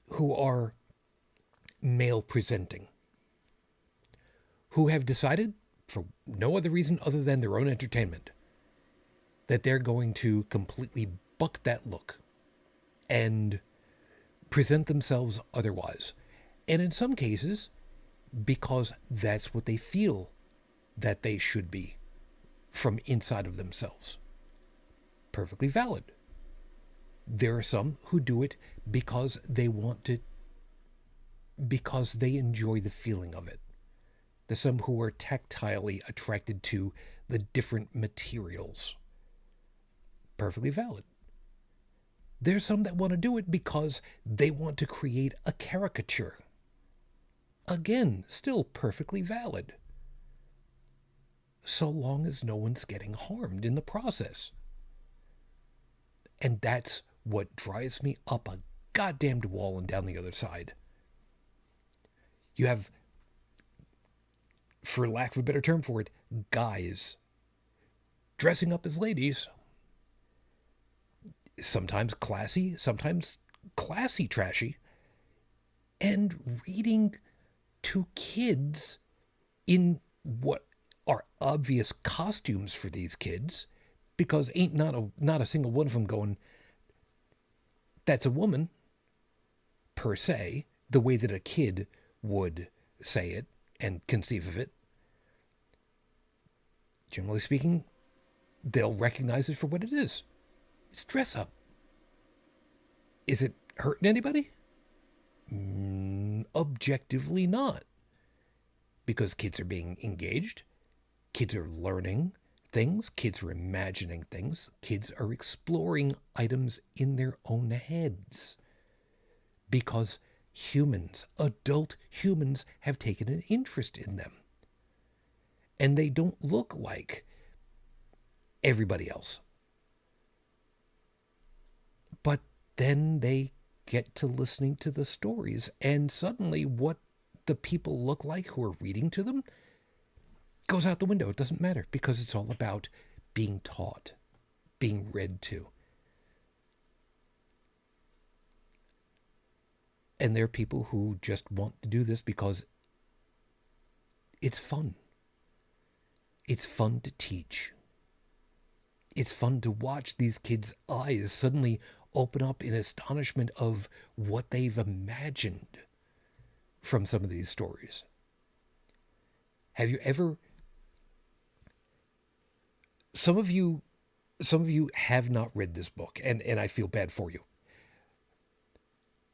who are male presenting, who have decided, for no other reason other than their own entertainment, that they're going to completely buck that look and present themselves otherwise. And in some cases, because that's what they feel that they should be from inside of themselves. Perfectly valid. There are some who do it because they want to, because they enjoy the feeling of it. There's some who are tactilely attracted to the different materials. Perfectly valid. There's some that want to do it because they want to create a caricature. Again, still perfectly valid. So long as no one's getting harmed in the process. And that's what drives me up a goddamned wall and down the other side. You have, for lack of a better term for it, guys dressing up as ladies. Sometimes classy, sometimes classy trashy. And reading to kids in what are obvious costumes for these kids, because ain't not a single one of them going, that's a woman, per se, the way that a kid would say it and conceive of it. Generally speaking, they'll recognize it for what it is. It's dress up. Is it hurting anybody? Objectively not. Because kids are being engaged. Kids are learning things. Kids are imagining things. Kids are exploring items in their own heads. Because humans, adult humans, have taken an interest in them. And they don't look like everybody else. But then they get to listening to the stories, and suddenly what the people look like who are reading to them goes out the window. It doesn't matter, because it's all about being taught, being read to. And there are people who just want to do this because it's fun. It's fun to teach. It's fun to watch these kids' eyes suddenly open up in astonishment of what they've imagined from some of these stories. Have you ever... Some of you have not read this book, and I feel bad for you.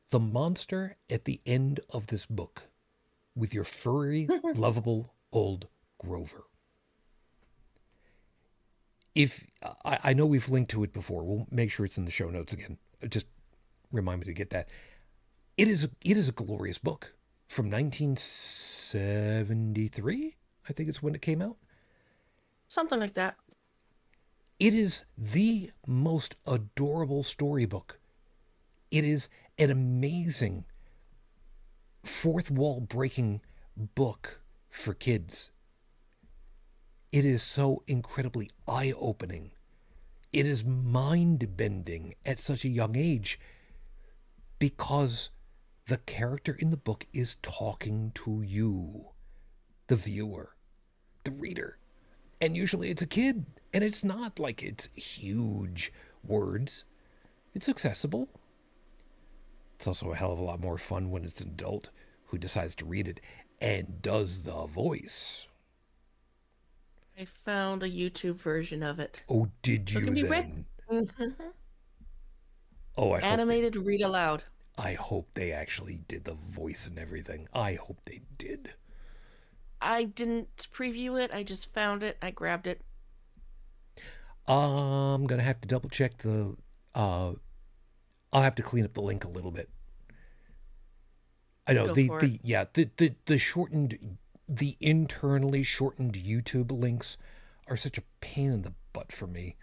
The monster at the end of this book with your furry, lovable old Grover. If I know we've linked to it before, we'll make sure it's in the show notes again. Just remind me to get that. It is a glorious book from 1973. I think it's when it came out. Something like that. It is the most adorable storybook. It is an amazing fourth wall breaking book for kids. It is so incredibly eye opening. It is mind bending at such a young age because the character in the book is talking to you, the viewer, the reader. And usually it's a kid, and it's not like it's huge words. It's accessible. It's also a hell of a lot more fun when it's an adult who decides to read it and does the voice. I found a YouTube version of it. Oh, did So it you can be read. then? Mhm. Oh, Animated read aloud. I hope they actually did the voice and everything. I hope they did. I didn't preview it. I just found it. I grabbed it. I'm gonna have to double check the. I'll have to clean up the link a little bit. I know Go the for the it. yeah the shortened, the internally shortened YouTube links are such a pain in the butt for me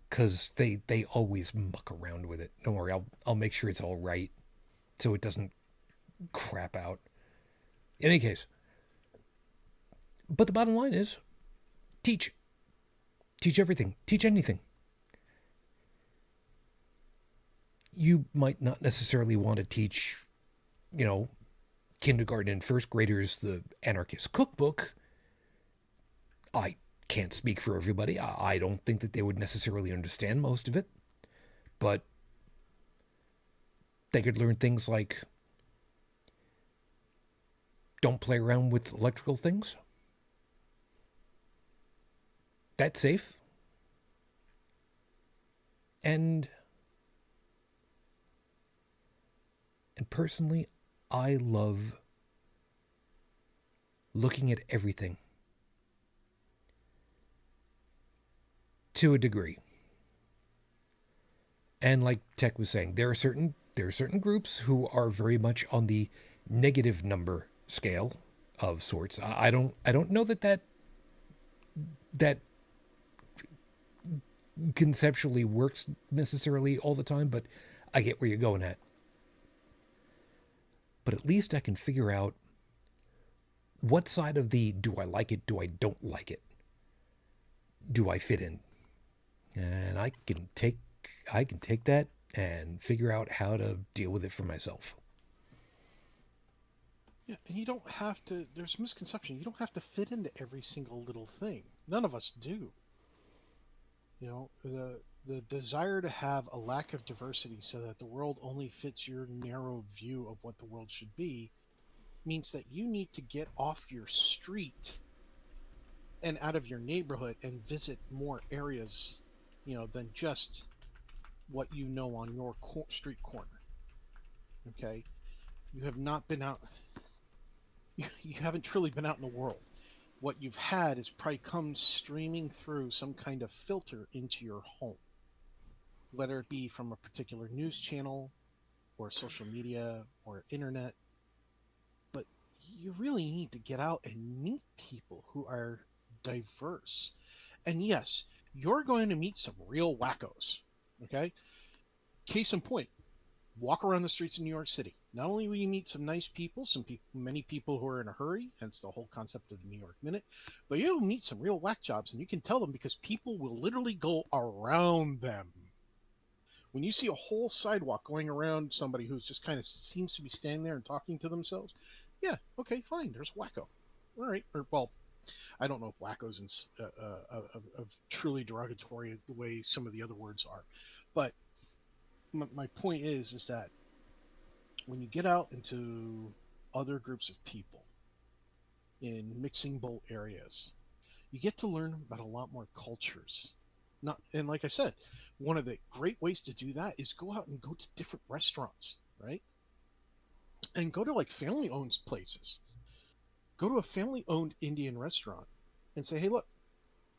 because they always muck around with it. Don't worry, I'll make sure it's all right so it doesn't crap out. In any case, but the bottom line is, teach everything, teach anything. You might not necessarily want to teach, you know, kindergarten and first graders the anarchist cookbook. I can't speak for everybody. I don't think that they would necessarily understand most of it, but they could learn things like don't play around with electrical things. That's safe. And personally, I love looking at everything to a degree. And like Tech was saying, there are certain groups who are very much on the negative number scale of sorts. I don't know that conceptually works necessarily all the time, but I get where you're going at. But at least I can figure out what side of the do I like it, do I don't like it, do I fit in. And I can take that and figure out how to deal with it for myself. Yeah, and you don't have to. There's a misconception. You don't have to fit into every single little thing. None of us do. You know, the desire to have a lack of diversity so that the world only fits your narrow view of what the world should be means that you need to get off your street and out of your neighborhood and visit more areas, than just what you know on your street corner. Okay? You have not been out. You haven't truly been out in the world. What you've had is probably come streaming through some kind of filter into your home, whether it be from a particular news channel or social media or internet. But you really need to get out and meet people who are diverse. And yes, you're going to meet some real wackos. Okay? Case in point, walk around the streets of New York City. Not only will you meet some nice people, many people who are in a hurry, hence the whole concept of the New York Minute, but you'll meet some real whack jobs, and you can tell them because people will literally go around them. When you see a whole sidewalk going around somebody who's just kind of seems to be standing there and talking to themselves, yeah, okay, fine, there's wacko. All right, or well, I don't know if wacko's of truly derogatory the way some of the other words are, but my point is that when you get out into other groups of people in mixing bowl areas, you get to learn about a lot more cultures. Not, and like I said, one of the great ways to do that is go out and go to different restaurants, right? And go to like family-owned places. Go to a family-owned Indian restaurant and say, "Hey, look,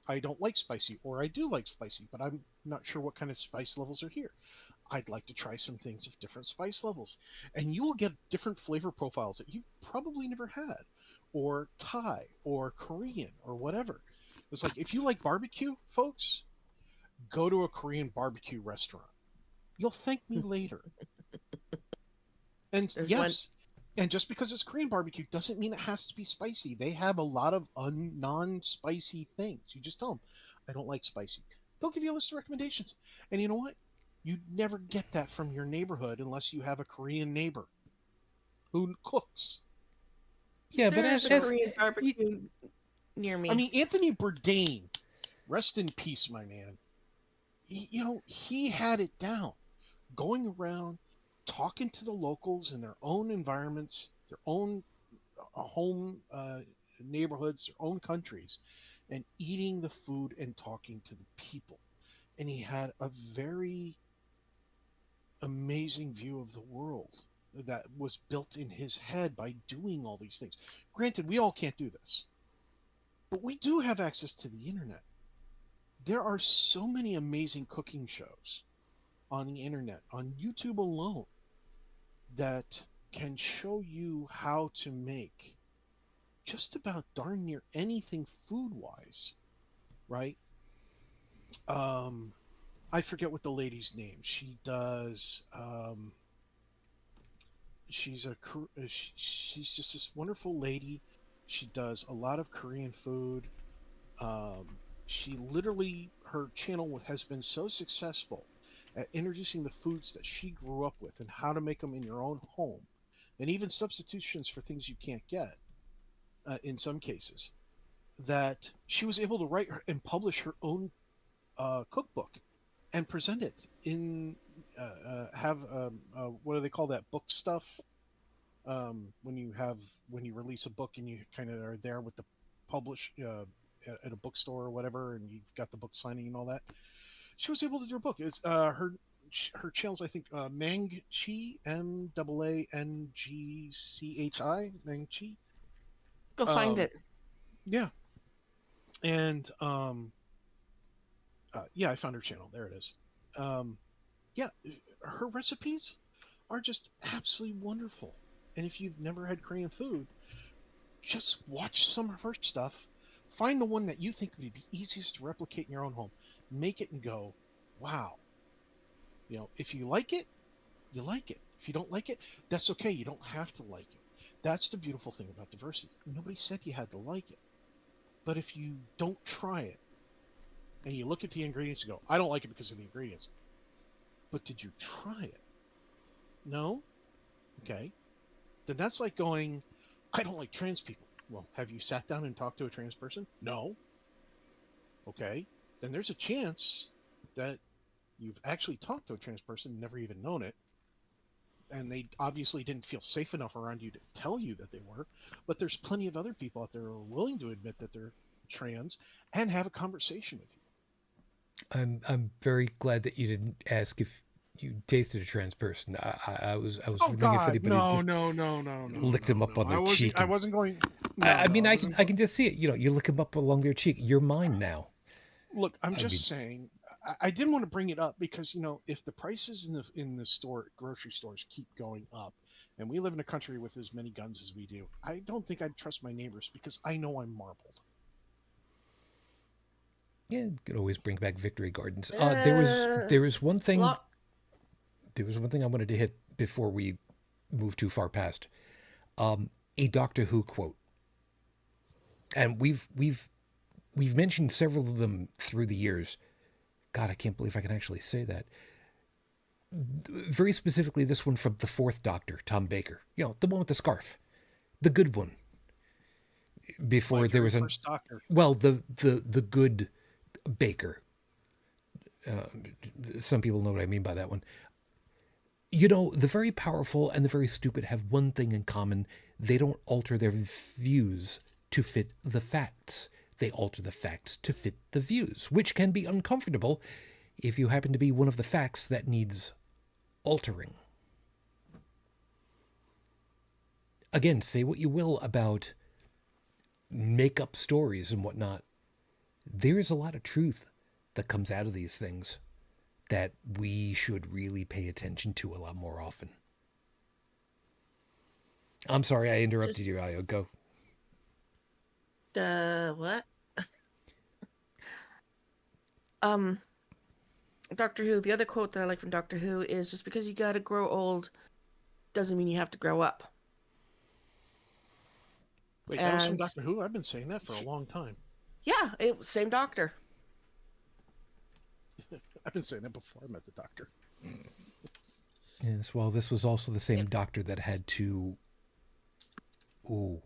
I don't like spicy, or I do like spicy, but I'm not sure what kind of spice levels are here. I'd like to try some things of different spice levels." And you will get different flavor profiles that you've probably never had, or Thai, or Korean, or whatever. It's like, if you like barbecue, folks, go to a Korean barbecue restaurant. You'll thank me later. And There's one. yes, and just because it's Korean barbecue doesn't mean it has to be spicy. They have a lot of non-spicy things. You just tell them, I don't like spicy. They'll give you a list of recommendations. And you know what? You'd never get that from your neighborhood unless you have a Korean neighbor who cooks. Yeah, but There is a as Korean barbecue near me. I mean, Anthony Bourdain, rest in peace, my man. He had it down, going around talking to the locals in their own environments, their own home neighborhoods, their own countries, and eating the food and talking to the people. And he had a very amazing view of the world that was built in his head by doing all these things. Granted, we all can't do this, but we do have access to the internet. There are so many amazing cooking shows on the internet, on YouTube alone, that can show you how to make just about darn near anything food wise, right? I forget what the lady's name. She does. She's she's just this wonderful lady. She does a lot of Korean food. She literally, her channel has been so successful at introducing the foods that she grew up with and how to make them in your own home, and even substitutions for things you can't get in some cases, that she was able to write and publish her own cookbook and present it in have what do they call that book stuff, when you release a book and you kind of are there with the publish at a bookstore or whatever, and you've got the book signing and all that. She was able to do a book. It's her channel's, I think, Maangchi, Maangchi, Maangchi. Go find it. Yeah, and yeah, I found her channel. There it is. Yeah, her recipes are just absolutely wonderful. And if you've never had Korean food, just watch some of her stuff. Find the one that you think would be easiest to replicate in your own home. Make it and go, wow. If you like it, you like it. If you don't like it, that's okay. You don't have to like it. That's the beautiful thing about diversity. Nobody said you had to like it. But if you don't try it, and you look at the ingredients and go, I don't like it because of the ingredients. But did you try it? No? Okay. Then that's like going, I don't like trans people. Well, have you sat down and talked to a trans person? No. Okay. Then there's a chance that you've actually talked to a trans person, never even known it, and they obviously didn't feel safe enough around you to tell you that they were. But there's plenty of other people out there who are willing to admit that they're trans and have a conversation with you. I'm very glad that you didn't ask if you tasted a trans person. I was Oh wondering if God, anybody just no, licked him up on their cheek. I wasn't going. No, I mean, no, I wasn't can just see it. You lick him up along your cheek. You're mine now. Look, I'm I just mean, saying. I didn't want to bring it up because if the prices in the grocery stores keep going up, and we live in a country with as many guns as we do, I don't think I'd trust my neighbors because I know I'm marbled. yeah, you could always bring back victory gardens. There was one thing. Lo- There was one thing I wanted to hit before we move too far past. A Doctor Who quote, and we've mentioned several of them through the years. God, I can't believe I can actually say that. Very specifically, this one from the Fourth Doctor, Tom Baker. The one with the scarf, the good one. Before My there very was first doctor. well, the good Baker. Some people know what I mean by that one. The very powerful and the very stupid have one thing in common. They don't alter their views to fit the facts. They alter the facts to fit the views, which can be uncomfortable if you happen to be one of the facts that needs altering. Again, say what you will about make-up stories and whatnot. There is a lot of truth that comes out of these things that we should really pay attention to a lot more often. I'm sorry I interrupted you, Ayo. Go. What? Doctor Who, the other quote that I like from Doctor Who is just because you gotta grow old doesn't mean you have to grow up. Wait, that was from And Doctor Who? I've been saying that for a long time. yeah, same doctor. I've been saying that before I met the doctor. Yes, well, this was also the same Yep. doctor that had to. Ooh.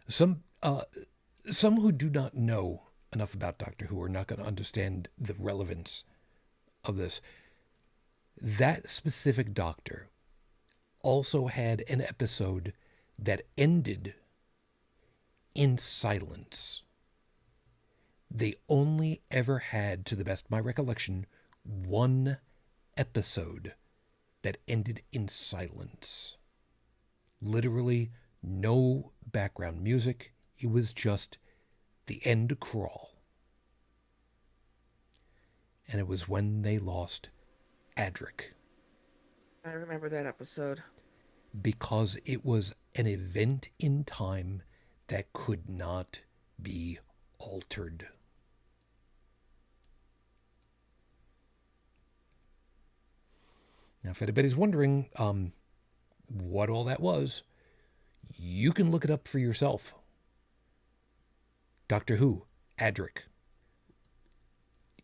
Some who do not know enough about Doctor Who are not going to understand the relevance of this. That specific doctor also had an episode that ended in silence. They only ever had, to the best of my recollection, one episode that ended in silence. Literally no background music. It was just the end crawl. And it was when they lost Adric. I remember that episode. Because it was an event in time that could not be altered. Now, if anybody's wondering what all that was, you can look it up for yourself. Doctor Who, Adric.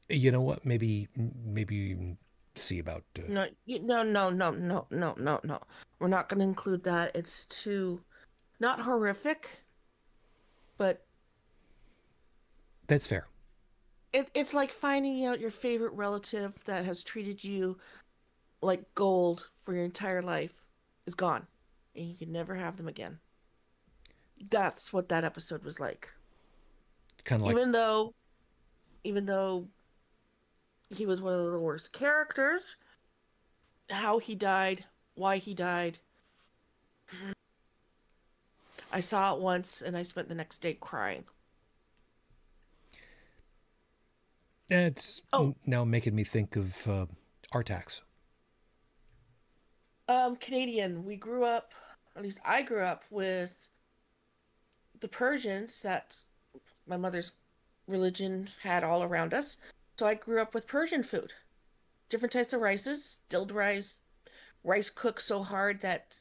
You know what? Maybe you can see about. No, no. We're not going to include that. It's too not horrific, but That's fair. it's like finding out your favorite relative that has treated you like gold for your entire life is gone, and you can never have them again. That's what that episode was like. Kind of like Even though he was one of the worst characters, how he died, why he died. I saw it once and I spent the next day crying. it's now making me think of Artax. Canadian. We grew up, at least I grew up with the Persians that my mother's religion had all around us. So I grew up with Persian food. Different types of rices, dilled rice cooked so hard that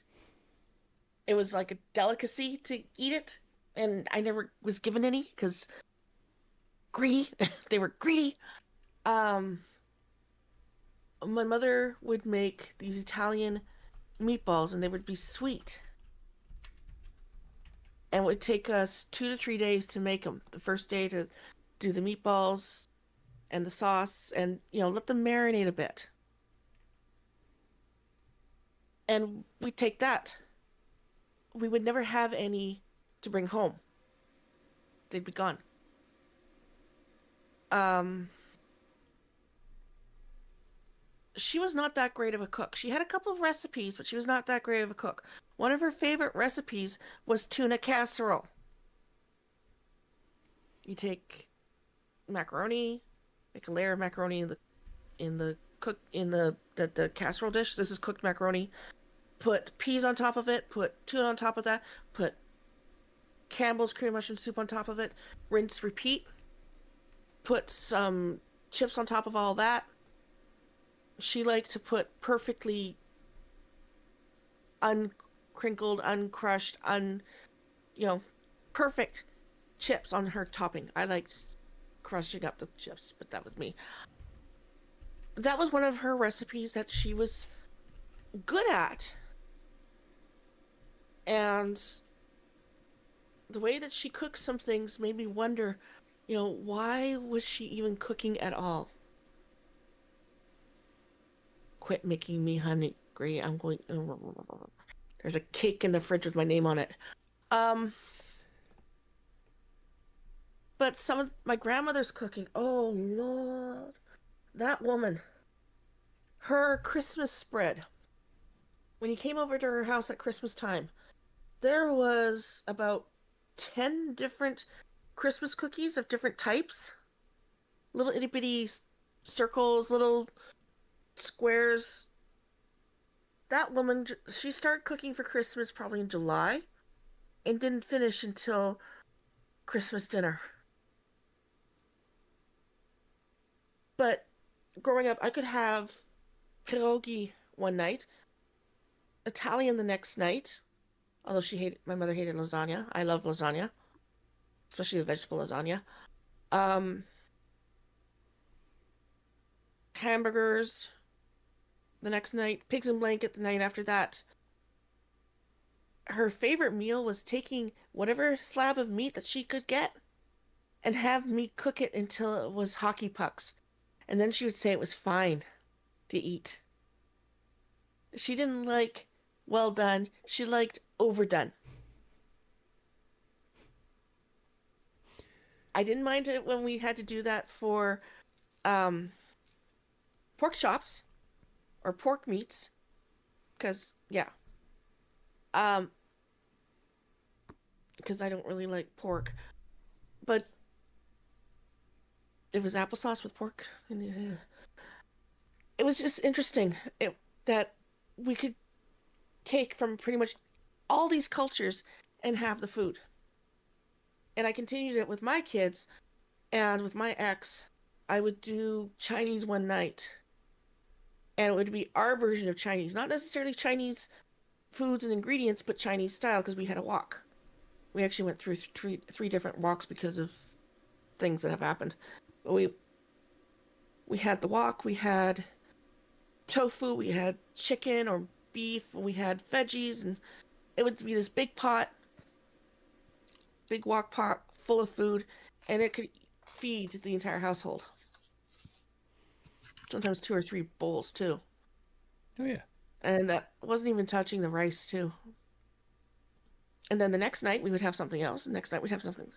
it was like a delicacy to eat it. And I never was given any because greedy. They were greedy. Um, my mother would make these Italian meatballs and they would be sweet. And it would take us 2 to 3 days to make them. The first day to do the meatballs and the sauce and, let them marinate a bit. And we'd take that. We would never have any to bring home. They'd be gone. She was not that great of a cook. She had a couple of recipes, but she was not that great of a cook. One of her favorite recipes was tuna casserole. You take macaroni, make a layer of macaroni in the casserole dish. This is cooked macaroni. Put peas on top of it. Put tuna on top of that. Put Campbell's cream mushroom soup on top of it. Rinse, repeat. Put some chips on top of all that. She liked to put perfectly uncrinkled, uncrushed, perfect chips on her topping. I liked crushing up the chips, but that was me. That was one of her recipes that she was good at. And the way that she cooked some things made me wonder, why was she even cooking at all? Quit making me hungry. I'm going. There's a cake in the fridge with my name on it. But some of my grandmother's cooking. Oh Lord, that woman. Her Christmas spread. When you came over to her house at Christmas time, there was about 10 different Christmas cookies of different types. Little itty bitty circles, little squares. That woman, she started cooking for Christmas probably in July and didn't finish until Christmas dinner. But growing up, I could have pierogi one night, Italian the next night. Although my mother hated lasagna. I love lasagna, especially the vegetable lasagna. Um, Hamburgers the next night, pigs in blanket the night after that. Her favorite meal was taking whatever slab of meat that she could get and have me cook it until it was hockey pucks. And then she would say it was fine to eat. She didn't like well done, she liked overdone. I didn't mind it when we had to do that for um, pork chops or pork meats, because, yeah. Um, because I don't really like pork. But it was applesauce with pork. It was just interesting that we could take from pretty much all these cultures and have the food. And I continued it with my kids and with my ex. I would do Chinese one night. And it would be our version of Chinese. Not necessarily Chinese foods and ingredients, but Chinese style, because we had a wok. We actually went through three different woks because of things that have happened. But we had the wok, we had tofu, we had chicken or beef, we had veggies, and it would be this big wok pot full of food, and it could feed the entire household. Sometimes 2 or 3 bowls too. Oh yeah. And that wasn't even touching the rice too. And then the next night we would have something else. The next night we'd have something.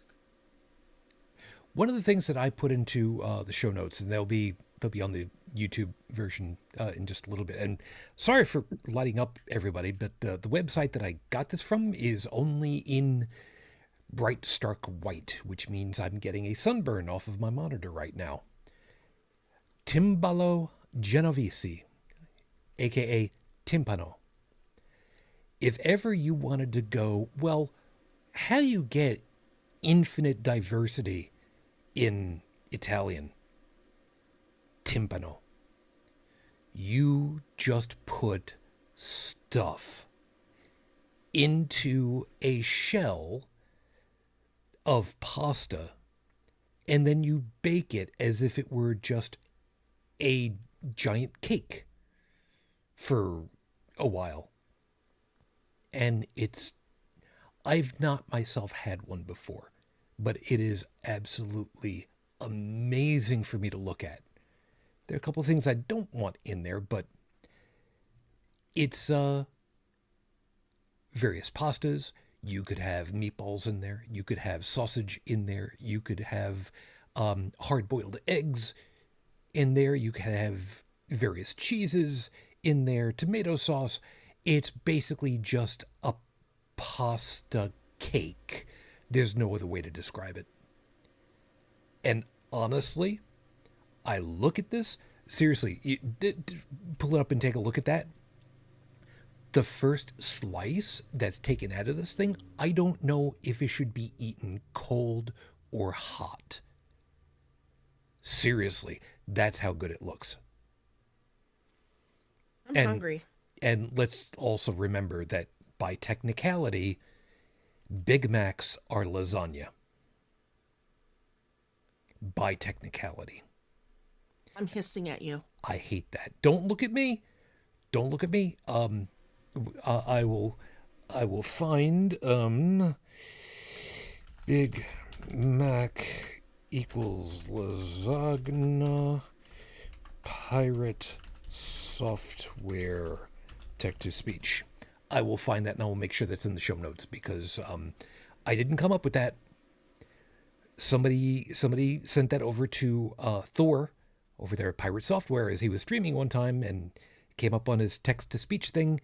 One of the things that I put into the show notes, and they'll be on the YouTube version in just a little bit. And sorry for lighting up everybody, but the website that I got this from is only in bright, stark white, which means I'm getting a sunburn off of my monitor right now. Timballo Genovese, aka Timpano. If ever you wanted to go, well, how do you get infinite diversity in Italian? Timpano. You just put stuff into a shell of pasta, and then you bake it as if it were just a giant cake for a while. And I've not myself had one before, but it is absolutely amazing for me to look at. There are a couple of things I don't want in there, but it's various pastas. You could have meatballs in there. You could have sausage in there. You could have hard-boiled eggs in there. You could have various cheeses in there, tomato sauce. It's basically just a pasta cake. There's no other way to describe it. And honestly, I look at this, seriously, pull it up and take a look at that. The first slice that's taken out of this thing, I don't know if it should be eaten cold or hot. Seriously, that's how good it looks. I'm hungry. And let's also remember that by technicality, Big Macs are lasagna. By technicality. I'm hissing at you. I hate that. Don't look at me. Don't look at me. I will find Big Mac equals lasagna pirate software text-to-speech. I will find that and I will make sure that's in the show notes because I didn't come up with that. Somebody sent that over to Thor over there at Pirate Software as he was streaming one time and came up on his text-to-speech thing,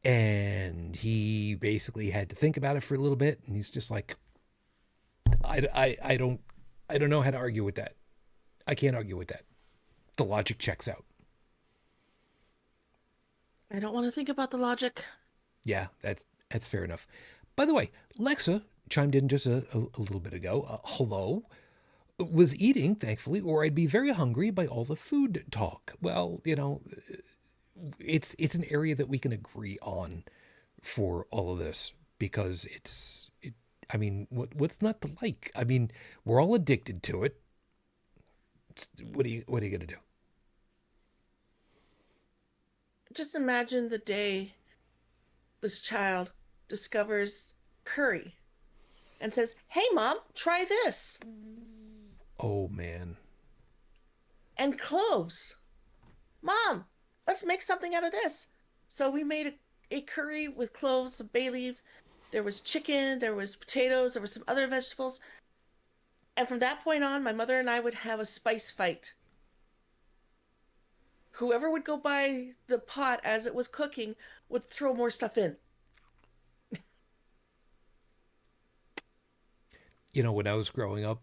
and he basically had to think about it for a little bit, and he's just like, I don't know how to argue with that. I can't argue with that. The logic checks out. I don't want to think about the logic. Yeah, that's fair enough. By the way, Lexa chimed in just a little bit ago. Hello. was eating, thankfully, or I'd be very hungry by all the food talk. Well, it's an area that we can agree on for all of this because I mean, what's not to like? I mean, we're all addicted to it. What are you gonna do? Just imagine the day this child discovers curry and says, "Hey, Mom, try this." Oh man. And cloves. "Mom, let's make something out of this." So we made a curry with cloves, some bay leaf. There was chicken, there was potatoes, there were some other vegetables. And from that point on, my mother and I would have a spice fight. Whoever would go by the pot as it was cooking would throw more stuff in. When I was growing up,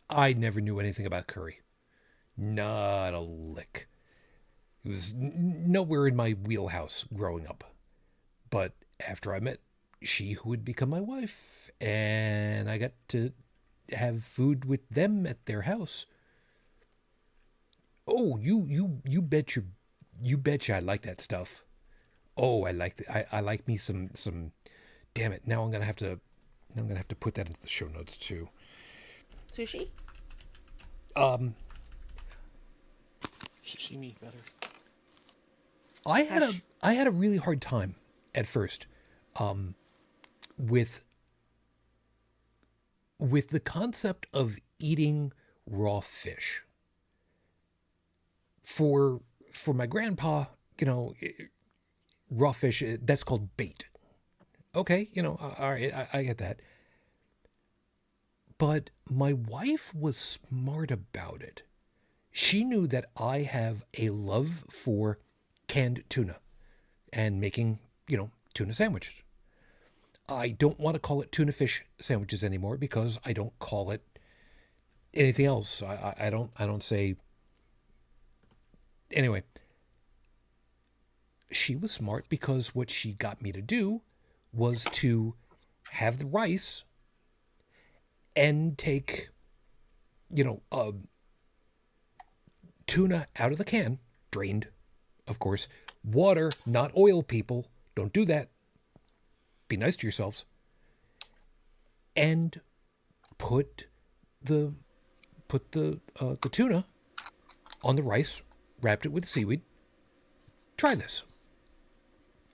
I never knew anything about curry. Not a lick. It was nowhere in my wheelhouse growing up. But after I met she who would become my wife, and I got to have food with them at their house. Oh, you betcha I like that stuff. Oh, I like me some. Damn it! Now I'm gonna have to put that into the show notes too. Sushi? Sashimi better. I had a really hard time at first with the concept of eating raw fish. For my grandpa, raw fish, that's called bait. Okay, all right, I get that. But my wife was smart about it. She knew that I have a love for canned tuna and making, tuna sandwiches. I don't want to call it tuna fish sandwiches anymore because I don't call it anything else. I don't say. Anyway, she was smart because what she got me to do was to have the rice and take, tuna out of the can, drained, of course. Water, not oil, people. Don't do that. Be nice to yourselves. And put the tuna on the rice, wrapped it with seaweed. Try this.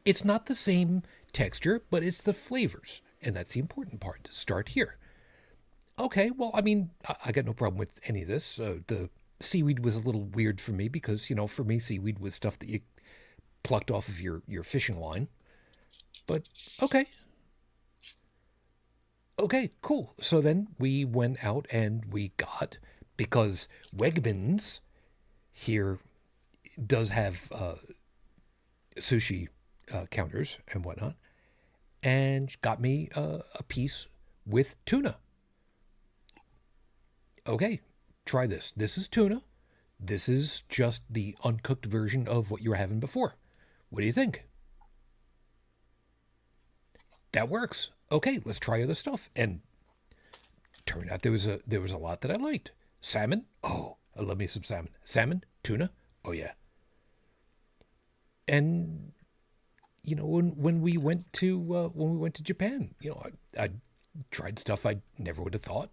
It's not the same texture, but it's the flavors. And that's the important part. Start here. Okay, well, I mean, I got no problem with any of this. The seaweed was a little weird for me because, for me, seaweed was stuff that you plucked off of your fishing line. But, okay. Okay, cool. So then we went out and we got, because Wegmans here does have sushi counters and whatnot, and got me a piece with tuna. Okay, try this. This is tuna. This is just the uncooked version of what you were having before. What do you think? That works. Okay, let's try other stuff. And turned out there was a lot that I liked. Salmon. Oh, I love me some salmon. Salmon, tuna. Oh yeah. And when we went to Japan, I tried stuff I never would have thought.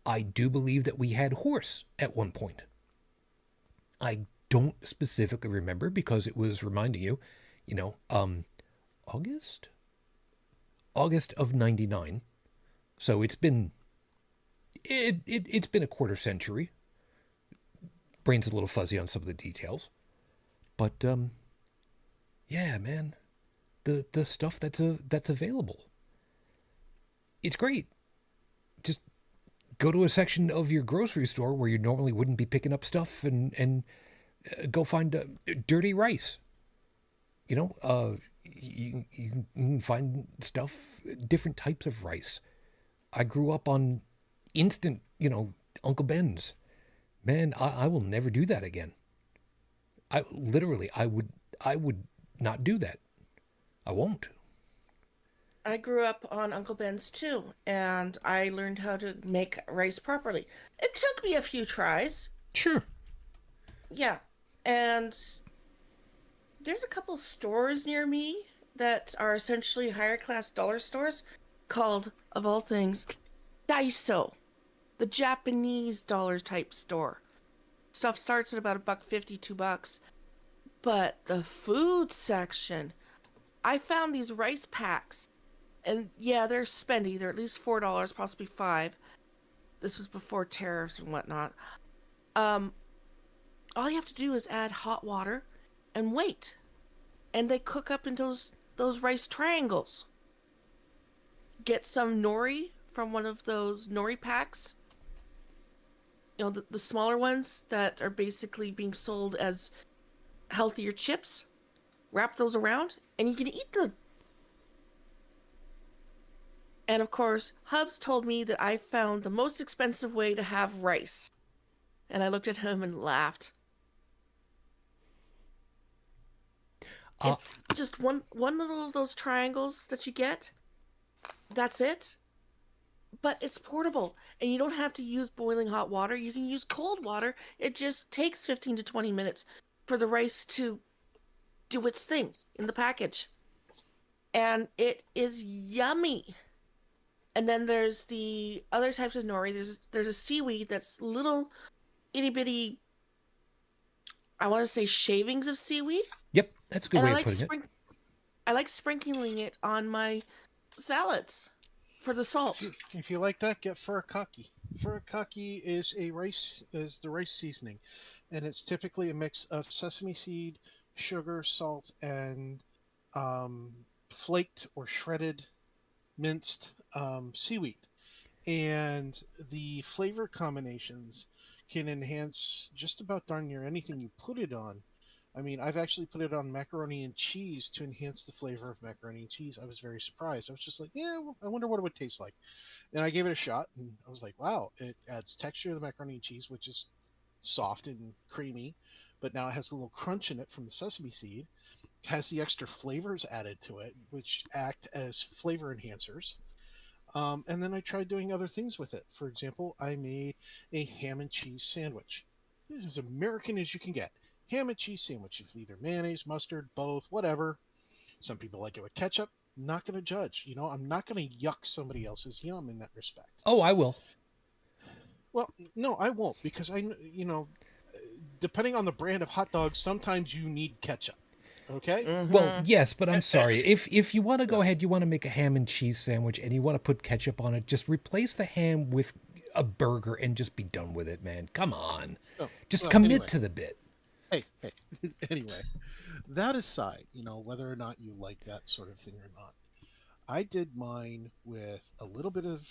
I do believe that we had horse at one point. I don't specifically remember because it was reminding you, August of '99. So it's been a quarter century. Brain's a little fuzzy on some of the details, but yeah, man, the stuff that's available, it's great. Just go to a section of your grocery store where you normally wouldn't be picking up stuff and go find dirty rice. You can find stuff, different types of rice. I grew up on instant, Uncle Ben's. Man, I will never do that again. I would not do that. I won't. I grew up on Uncle Ben's too, and I learned how to make rice properly. It took me a few tries. Sure. Yeah. And there's a couple stores near me that are essentially higher class dollar stores called, of all things, Daiso, the Japanese dollar type store. Stuff starts at about $1.50, $2. But the food section, I found these rice packs. And yeah, they're spendy. They're at least $4, possibly 5. This was before tariffs and whatnot. Um, all you have to do is add hot water and wait. And they cook up into those rice triangles. Get some nori from one of those nori packs. You know, the smaller ones that are basically being sold as healthier chips. Wrap those around, and you can eat them. And of course, Hubs told me that I found the most expensive way to have rice. And I looked at him and laughed. It's just one little of those triangles that you get. That's it. But it's portable, and you don't have to use boiling hot water. You can use cold water. It just takes 15 to 20 minutes for the rice to do its thing in the package. And it is yummy. And then there's the other types of nori. There's a seaweed that's little itty bitty, I want to say shavings of seaweed. Yep, that's a good way of putting it. I like sprinkling it on my salads for the salt. If you like that, get furikake. Furikake is the rice seasoning, and it's typically a mix of sesame seed, sugar, salt, and flaked or shredded, minced seaweed. And the flavor combinations can enhance just about darn near anything you put it on. I mean, I've actually put it on macaroni and cheese to enhance the flavor of macaroni and cheese. I was very surprised. I was just like, yeah, well, I wonder what it would taste like. And I gave it a shot, and I was like, wow, it adds texture to the macaroni and cheese, which is soft and creamy, but now it has a little crunch in it from the sesame seed. It has the extra flavors added to it, which act as flavor enhancers. And then I tried doing other things with it. For example, I made a ham and cheese sandwich. This is as American as you can get. Ham and cheese sandwich with either mayonnaise, mustard, both, whatever. Some people like it with ketchup. Not going to judge. You know, I'm not going to yuck somebody else's yum in that respect. Oh, I will. Well, no, I won't, because depending on the brand of hot dogs, sometimes you need ketchup. Okay? Mm-hmm. Well, yes, but I'm sorry. If you want to go ahead, you want to make a ham and cheese sandwich and you want to put ketchup on it, just replace the ham with a burger and just be done with it, man. Come on. Just commit to the bit. Hey. Anyway, that aside, whether or not you like that sort of thing or not, I did mine with a little bit of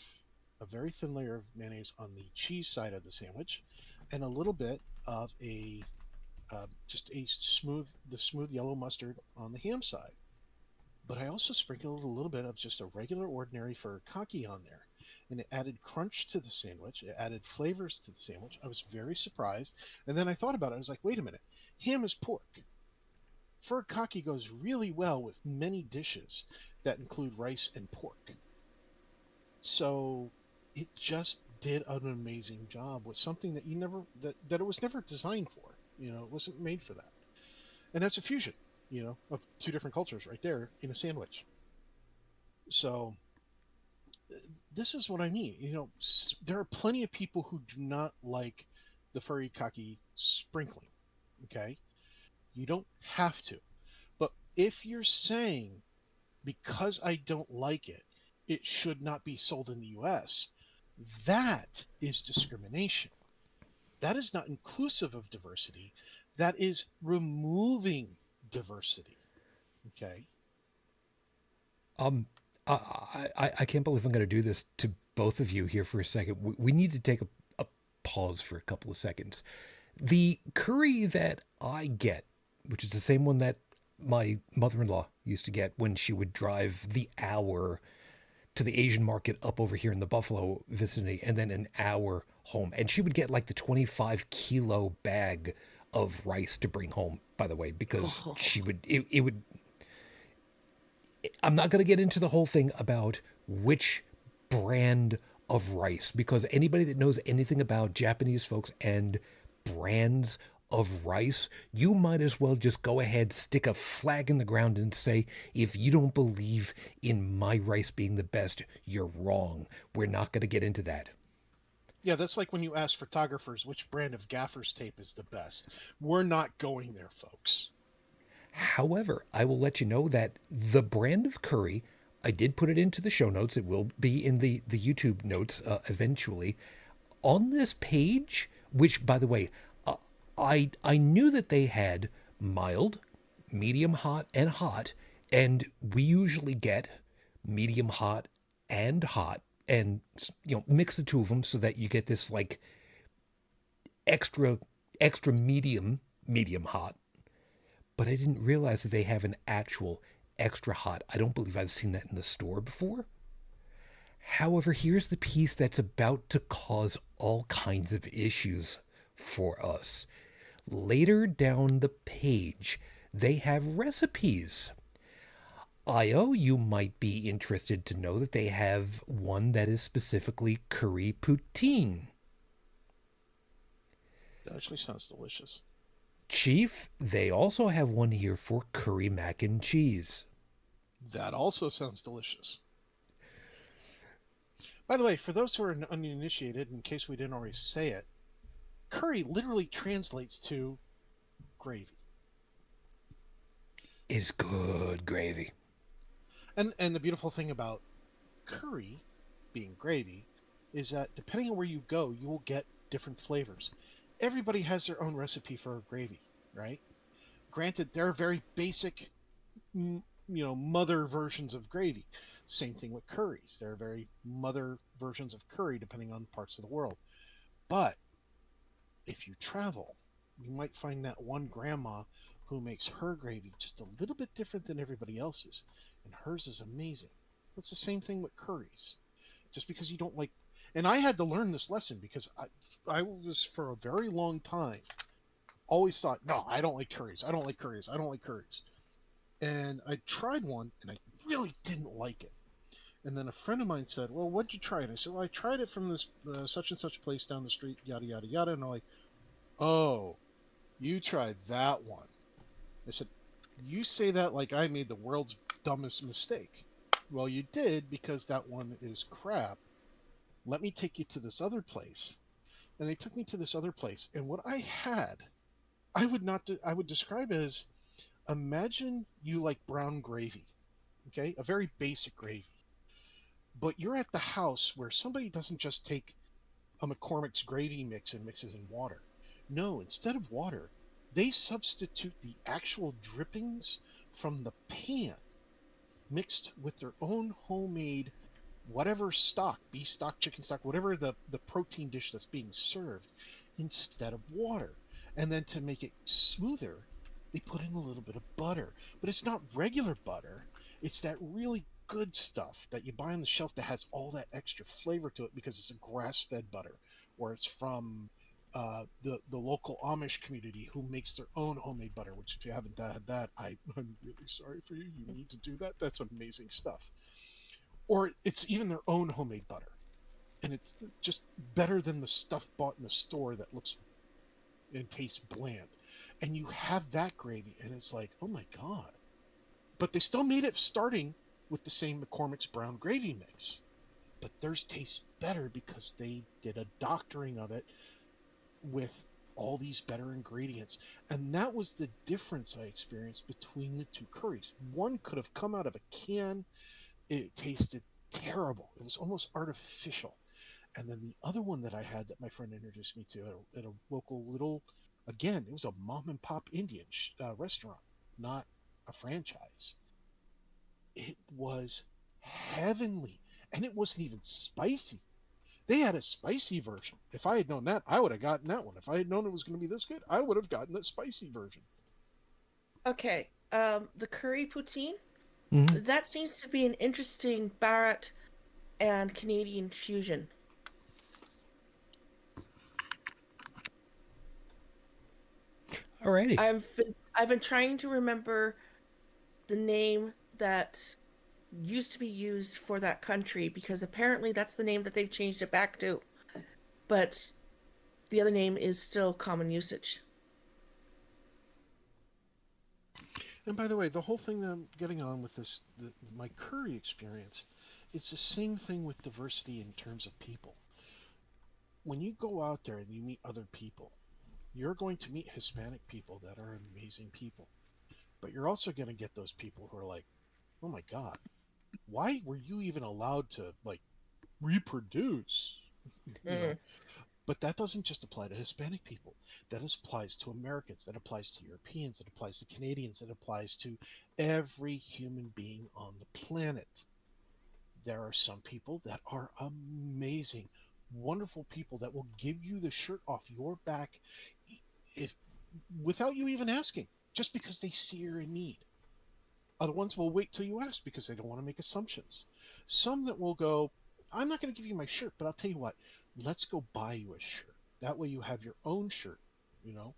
a very thin layer of mayonnaise on the cheese side of the sandwich and a little bit of just the smooth yellow mustard on the ham side. But I also sprinkled a little bit of just a regular ordinary furikake on there. And it added crunch to the sandwich. It added flavors to the sandwich. I was very surprised. And then I thought about it. I was like, wait a minute. Ham is pork. Furikake goes really well with many dishes that include rice and pork. So it just did an amazing job with something that that it was never designed for. It wasn't made for that. And that's a fusion, of two different cultures right there in a sandwich. So this is what I mean. There are plenty of people who do not like the furikake sprinkling. Okay? You don't have to. But if you're saying, because I don't like it, it should not be sold in the U.S., that is discrimination. That is not inclusive of diversity. That is removing diversity. Okay? I can't believe I'm going to do this to both of you here for a second. We need to take a pause for a couple of seconds. The curry that I get, which is the same one that my mother-in-law used to get when she would drive the hour to the Asian market up over here in the Buffalo vicinity and then an hour home. And she would get like the 25 kilo bag of rice to bring home, by the way, because she would, I'm not going to get into the whole thing about which brand of rice, because anybody that knows anything about Japanese folks and brands of rice, you might as well just go ahead, stick a flag in the ground and say, if you don't believe in my rice being the best, you're wrong. We're not going to get into that. Yeah, that's like when you ask photographers which brand of gaffer's tape is the best. We're not going there, folks. However, I will let you know that the brand of curry, I did put it into the show notes. It will be in the YouTube notes eventually. On this page, which, by the way, I knew that they had mild, medium hot, and we usually get medium hot and hot, and mix the two of them so that you get this like extra medium hot. But I didn't realize that they have an actual extra hot. I don't believe I've seen that in the store before. However, here's the piece that's about to cause all kinds of issues for us. Later down the page, they have recipes. Io, you might be interested to know that they have one that is specifically curry poutine. That actually sounds delicious. Chief, they also have one here for curry mac and cheese. That also sounds delicious. By the way, for those who are uninitiated, in case we didn't already say it, curry literally translates to gravy. It's good gravy. And the beautiful thing about curry being gravy is that depending on where you go, you will get different flavors. Everybody has their own recipe for gravy, right? Granted, there are very basic, mother versions of gravy. Same thing with curries. There are very mother versions of curry depending on parts of the world. But if you travel, you might find that one grandma who makes her gravy just a little bit different than everybody else's, and hers is amazing. That's the same thing with curries. Just because you don't like, and I had to learn this lesson because I was for a very long time always thought, no, I don't like curries. I don't like curries. I don't like curries. And I tried one and I really didn't like it. And then a friend of mine said, well, what'd you try? And I said, well, I tried it from this such and such place down the street, yada, yada, yada. And I'm like, oh, you tried that one. I said, you say that like I made the world's dumbest mistake. Well, you did, because that one is crap. Let me take you to this other place. And they took me to this other place. And what I had, I would describe as, imagine you like brown gravy, okay? A very basic gravy. But you're at the house where somebody doesn't just take a McCormick's gravy mix and mixes in water. No, instead of water, they substitute the actual drippings from the pan mixed with their own homemade whatever stock, beef stock, chicken stock, whatever the protein dish that's being served, instead of water. And then to make it smoother, they put in a little bit of butter. But it's not regular butter. It's that really good stuff that you buy on the shelf that has all that extra flavor to it because it's a grass-fed butter, or it's from the local Amish community who makes their own homemade butter, which if you haven't had that, I'm really sorry for you. You need to do that. That's amazing stuff. Or it's even their own homemade butter. And it's just better than the stuff bought in the store that looks and tastes bland. And you have that gravy, and it's like, oh my God. But they still made it starting with the same McCormick's brown gravy mix. But theirs tastes better because they did a doctoring of it with all these better ingredients. And that was the difference I experienced between the two curries. One could have come out of a can. It tasted terrible. It was almost artificial. And then the other one that I had that my friend introduced me to at a local little, again, it was a mom and pop Indian restaurant, not a franchise. It was heavenly. And it wasn't even spicy. They had a spicy version. If I had known that, I would have gotten that one. If I had known it was going to be this good, I would have gotten the spicy version. Okay, the curry poutine, Mm-hmm. that seems to be an interesting Bharat and Canadian fusion. Alrighty. I've been trying to remember the name that used to be used for that country, because apparently that's the name that they've changed it back to. But the other name is still common usage. And by the way, the whole thing that I'm getting on with this, my curry experience, it's the same thing with diversity in terms of people. When you go out there and you meet other people, you're going to meet Hispanic people that are amazing people. But you're also going to get those people who are like, oh my God, why were you even allowed to like reproduce? You know, Mm. but that doesn't just apply to Hispanic people. That applies to Americans. That applies to Europeans. That applies to Canadians. That applies to every human being on the planet. There are some people that are amazing, wonderful people that will give you the shirt off your back if without you even asking, just because they see you're in need. Other ones will wait till you ask because they don't want to make assumptions. Some that will go, I'm not going to give you my shirt, but I'll tell you what, let's go buy you a shirt. That way you have your own shirt, you know,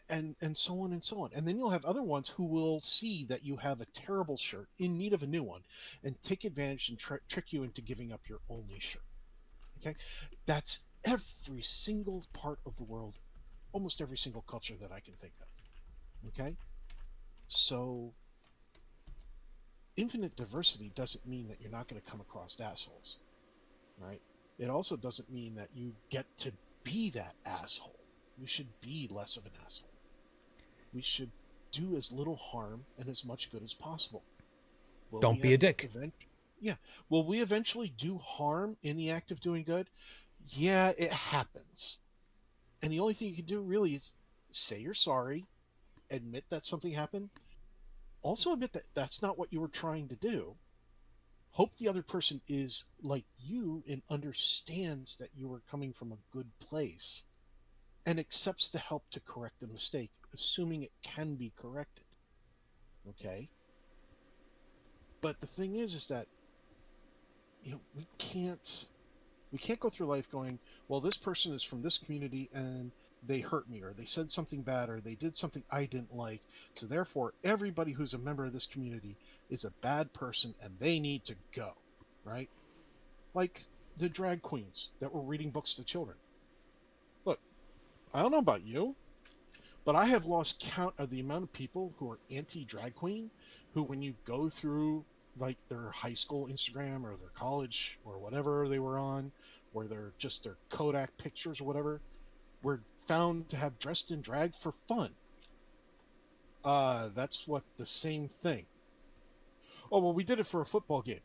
and so on and so on. And then you'll have other ones who will see that you have a terrible shirt in need of a new one and take advantage and trick you into giving up your only shirt. Okay. That's every single part of the world, almost every single culture that I can think of. Okay. So infinite diversity doesn't mean that you're not going to come across assholes, right? It also doesn't mean that you get to be that asshole. We should be less of an asshole. We should do as little harm and as much good as possible. Will Don't we be a dick. yeah. Will we eventually do harm in the act of doing good? Yeah, it happens. And the only thing you can do really is say you're sorry, admit that something happened, also admit that that's not what you were trying to do. Hope the other person is like you and understands that you were coming from a good place and accepts the help to correct the mistake, assuming it can be corrected. Okay? But the thing is that we can't go through life going, well, this person is from this community and they hurt me or they said something bad or they did something I didn't like. So therefore, everybody who's a member of this community is a bad person and they need to go, right? Like the drag queens that were reading books to children. Look, I don't know about you, but I have lost count of the amount of people who are anti-drag queen, who when you go through like their high school Instagram or their college or whatever they were on, or their Kodak pictures or whatever, were found to have dressed in drag for fun. That's what the same thing. Oh, well, we did it for a football game.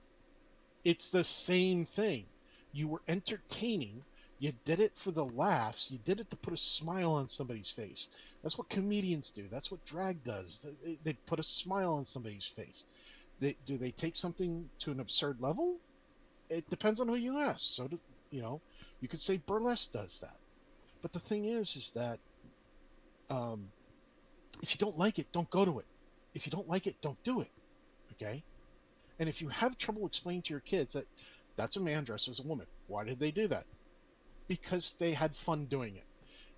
It's the same thing. You were entertaining. You did it for the laughs. You did it to put a smile on somebody's face. That's what comedians do. That's what drag does. They put a smile on somebody's face. Do they take something to an absurd level? It depends on who you ask. So, you know, you could say burlesque does that. But the thing is that um, if you don't like it, don't go to it. If you don't like it, don't do it. Okay? And if you have trouble explaining to your kids that that's a man dressed as a woman, why did they do that? Because they had fun doing it.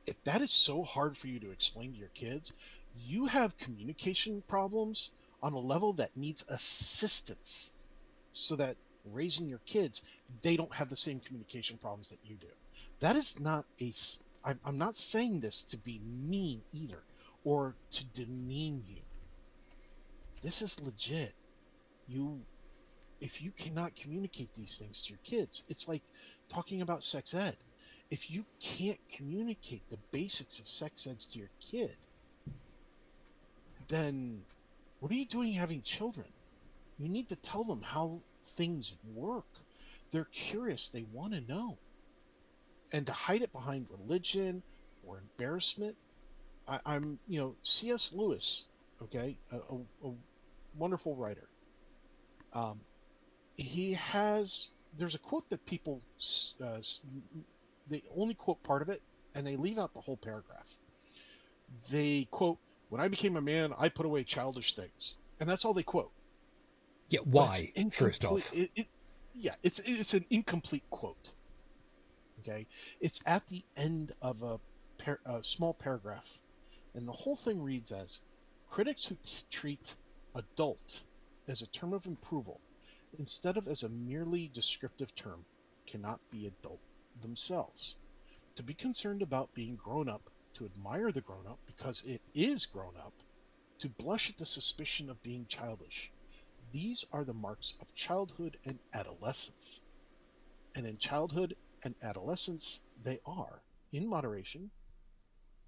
If that is so hard for you to explain to your kids, you have communication problems on a level that needs assistance so that raising your kids, they don't have the same communication problems that you do. That is not I'm not saying this to be mean either or to demean you. This is legit. You if you cannot communicate these things to your kids, it's like talking about sex ed. If you can't communicate the basics of sex ed to your kid, then what are you doing having children? You need to tell them how things work. They're curious, they want to know. And to hide it behind religion or embarrassment, C.S. Lewis, okay, a wonderful writer. Um, there's a quote that people they only quote part of it and they leave out the whole paragraph. They quote, when I became a man, I put away childish things, and that's all they quote. Yeah, But it's why, first incomplete. off? It's an incomplete quote. Okay, it's at the end of a small paragraph, and the whole thing reads as, critics who treat adult as a term of approval, instead of as a merely descriptive term, cannot be adult themselves. To be concerned about being grown up, to admire the grown up because it is grown up, to blush at the suspicion of being childish. These are the marks of childhood and adolescence. And in childhood and adolescence, they are, in moderation,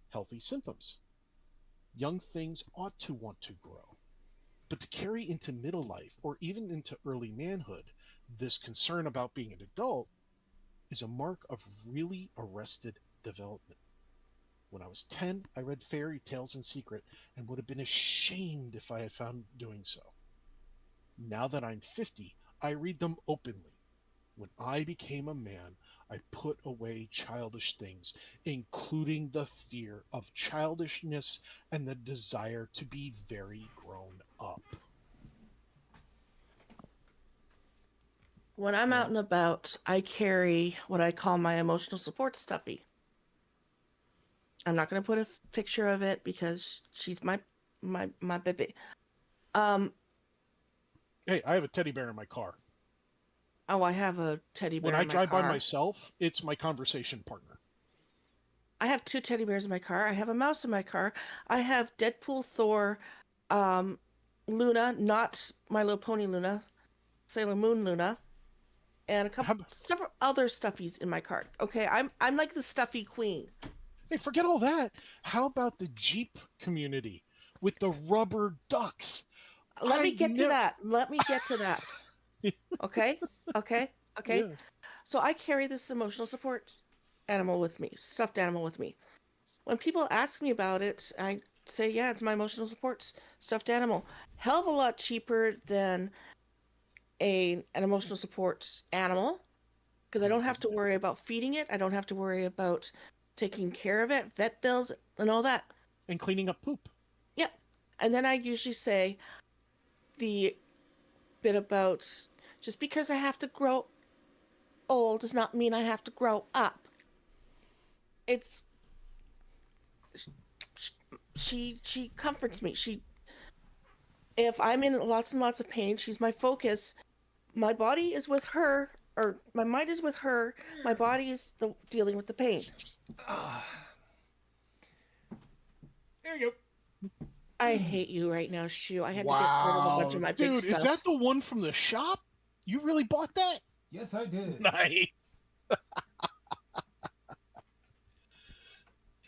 healthy symptoms. Young things ought to want to grow. But to carry into middle life or even into early manhood, this concern about being an adult is a mark of really arrested development. When I was 10, I read fairy tales in secret and would have been ashamed if I had found doing so. Now that I'm 50, I read them openly. When I became a man, I put away childish things, including the fear of childishness and the desire to be very grown up. When I'm out and about, I carry what I call my emotional support stuffy. I'm not going to put a picture of it because she's my baby. Hey, I have a teddy bear in my car. Oh, I have a teddy bear When I in my drive by car. myself, it's my conversation partner. I have 2 teddy bears in my car. I have a mouse in my car. I have Deadpool, Thor, Luna, not My Little Pony Luna, Sailor Moon Luna, and several other stuffies in my car. Okay, I'm like the stuffy queen. Hey, forget all that. How about the Jeep community with the rubber ducks? Let me get to that. Okay? Yeah. So I carry this emotional support animal with me, stuffed animal with me. When people ask me about it, I say, yeah, it's my emotional support stuffed animal. Hell of a lot cheaper than an emotional support animal because I don't have to worry about feeding it. I don't have to worry about taking care of it, vet bills, and all that. And cleaning up poop. Yep. And then I usually say the bit about just because I have to grow old does not mean I have to grow up. It's she comforts me. If I'm in lots and lots of pain, she's my focus. My body is with her, or my mind is with her. My body is dealing with the pain. There you go. I hate you right now, Shu. I had to get rid of a bunch of my big stuff. Dude, is that the one from the shop? You really bought that? Yes, I did. Nice.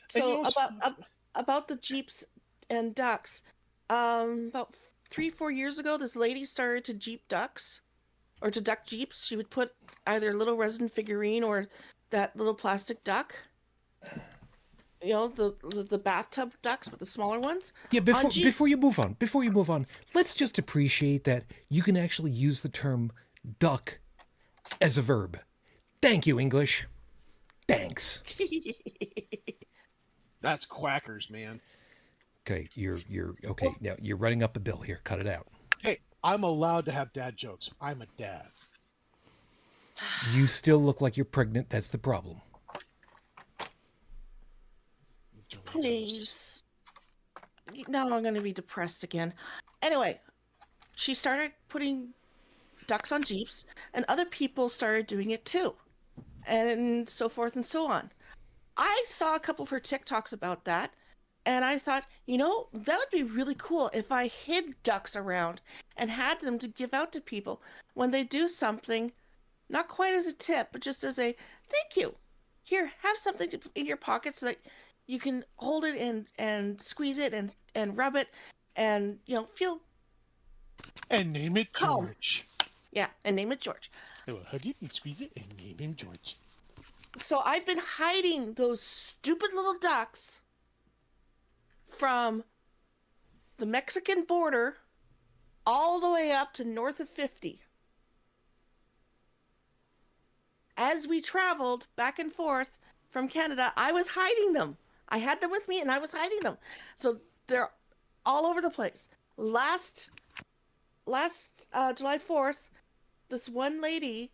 So about the Jeeps and ducks, about 3-4 years ago, this lady started to Jeep ducks, or to duck Jeeps. She would put either a little resin figurine or that little plastic duck. You know, the bathtub ducks with the smaller ones. Yeah, before you move on, let's just appreciate that you can actually use the term duck as a verb. Thank you, English. Thanks. That's quackers, man. Okay, you're okay. Now you're running up a bill here. Cut it out. Hey, I'm allowed to have dad jokes. I'm a dad. You still look like you're pregnant. That's the problem. Please. Now I'm going to be depressed again. Anyway, she started putting ducks on Jeeps, and other people started doing it too, and so forth and so on. I saw a couple of her TikToks about that, and I thought, that would be really cool if I hid ducks around and had them to give out to people when they do something, not quite as a tip, but just as a thank you. Here, have something in your pocket so that you can hold it and squeeze it and rub it and, feel... And name it calm. George. Yeah, and name it George. I will hug it and squeeze it and name him George. So I've been hiding those stupid little ducks from the Mexican border all the way up to north of 50. As we traveled back and forth from Canada, I was hiding them. I had them with me and I was hiding them. So they're all over the place. Last July 4th, this one lady,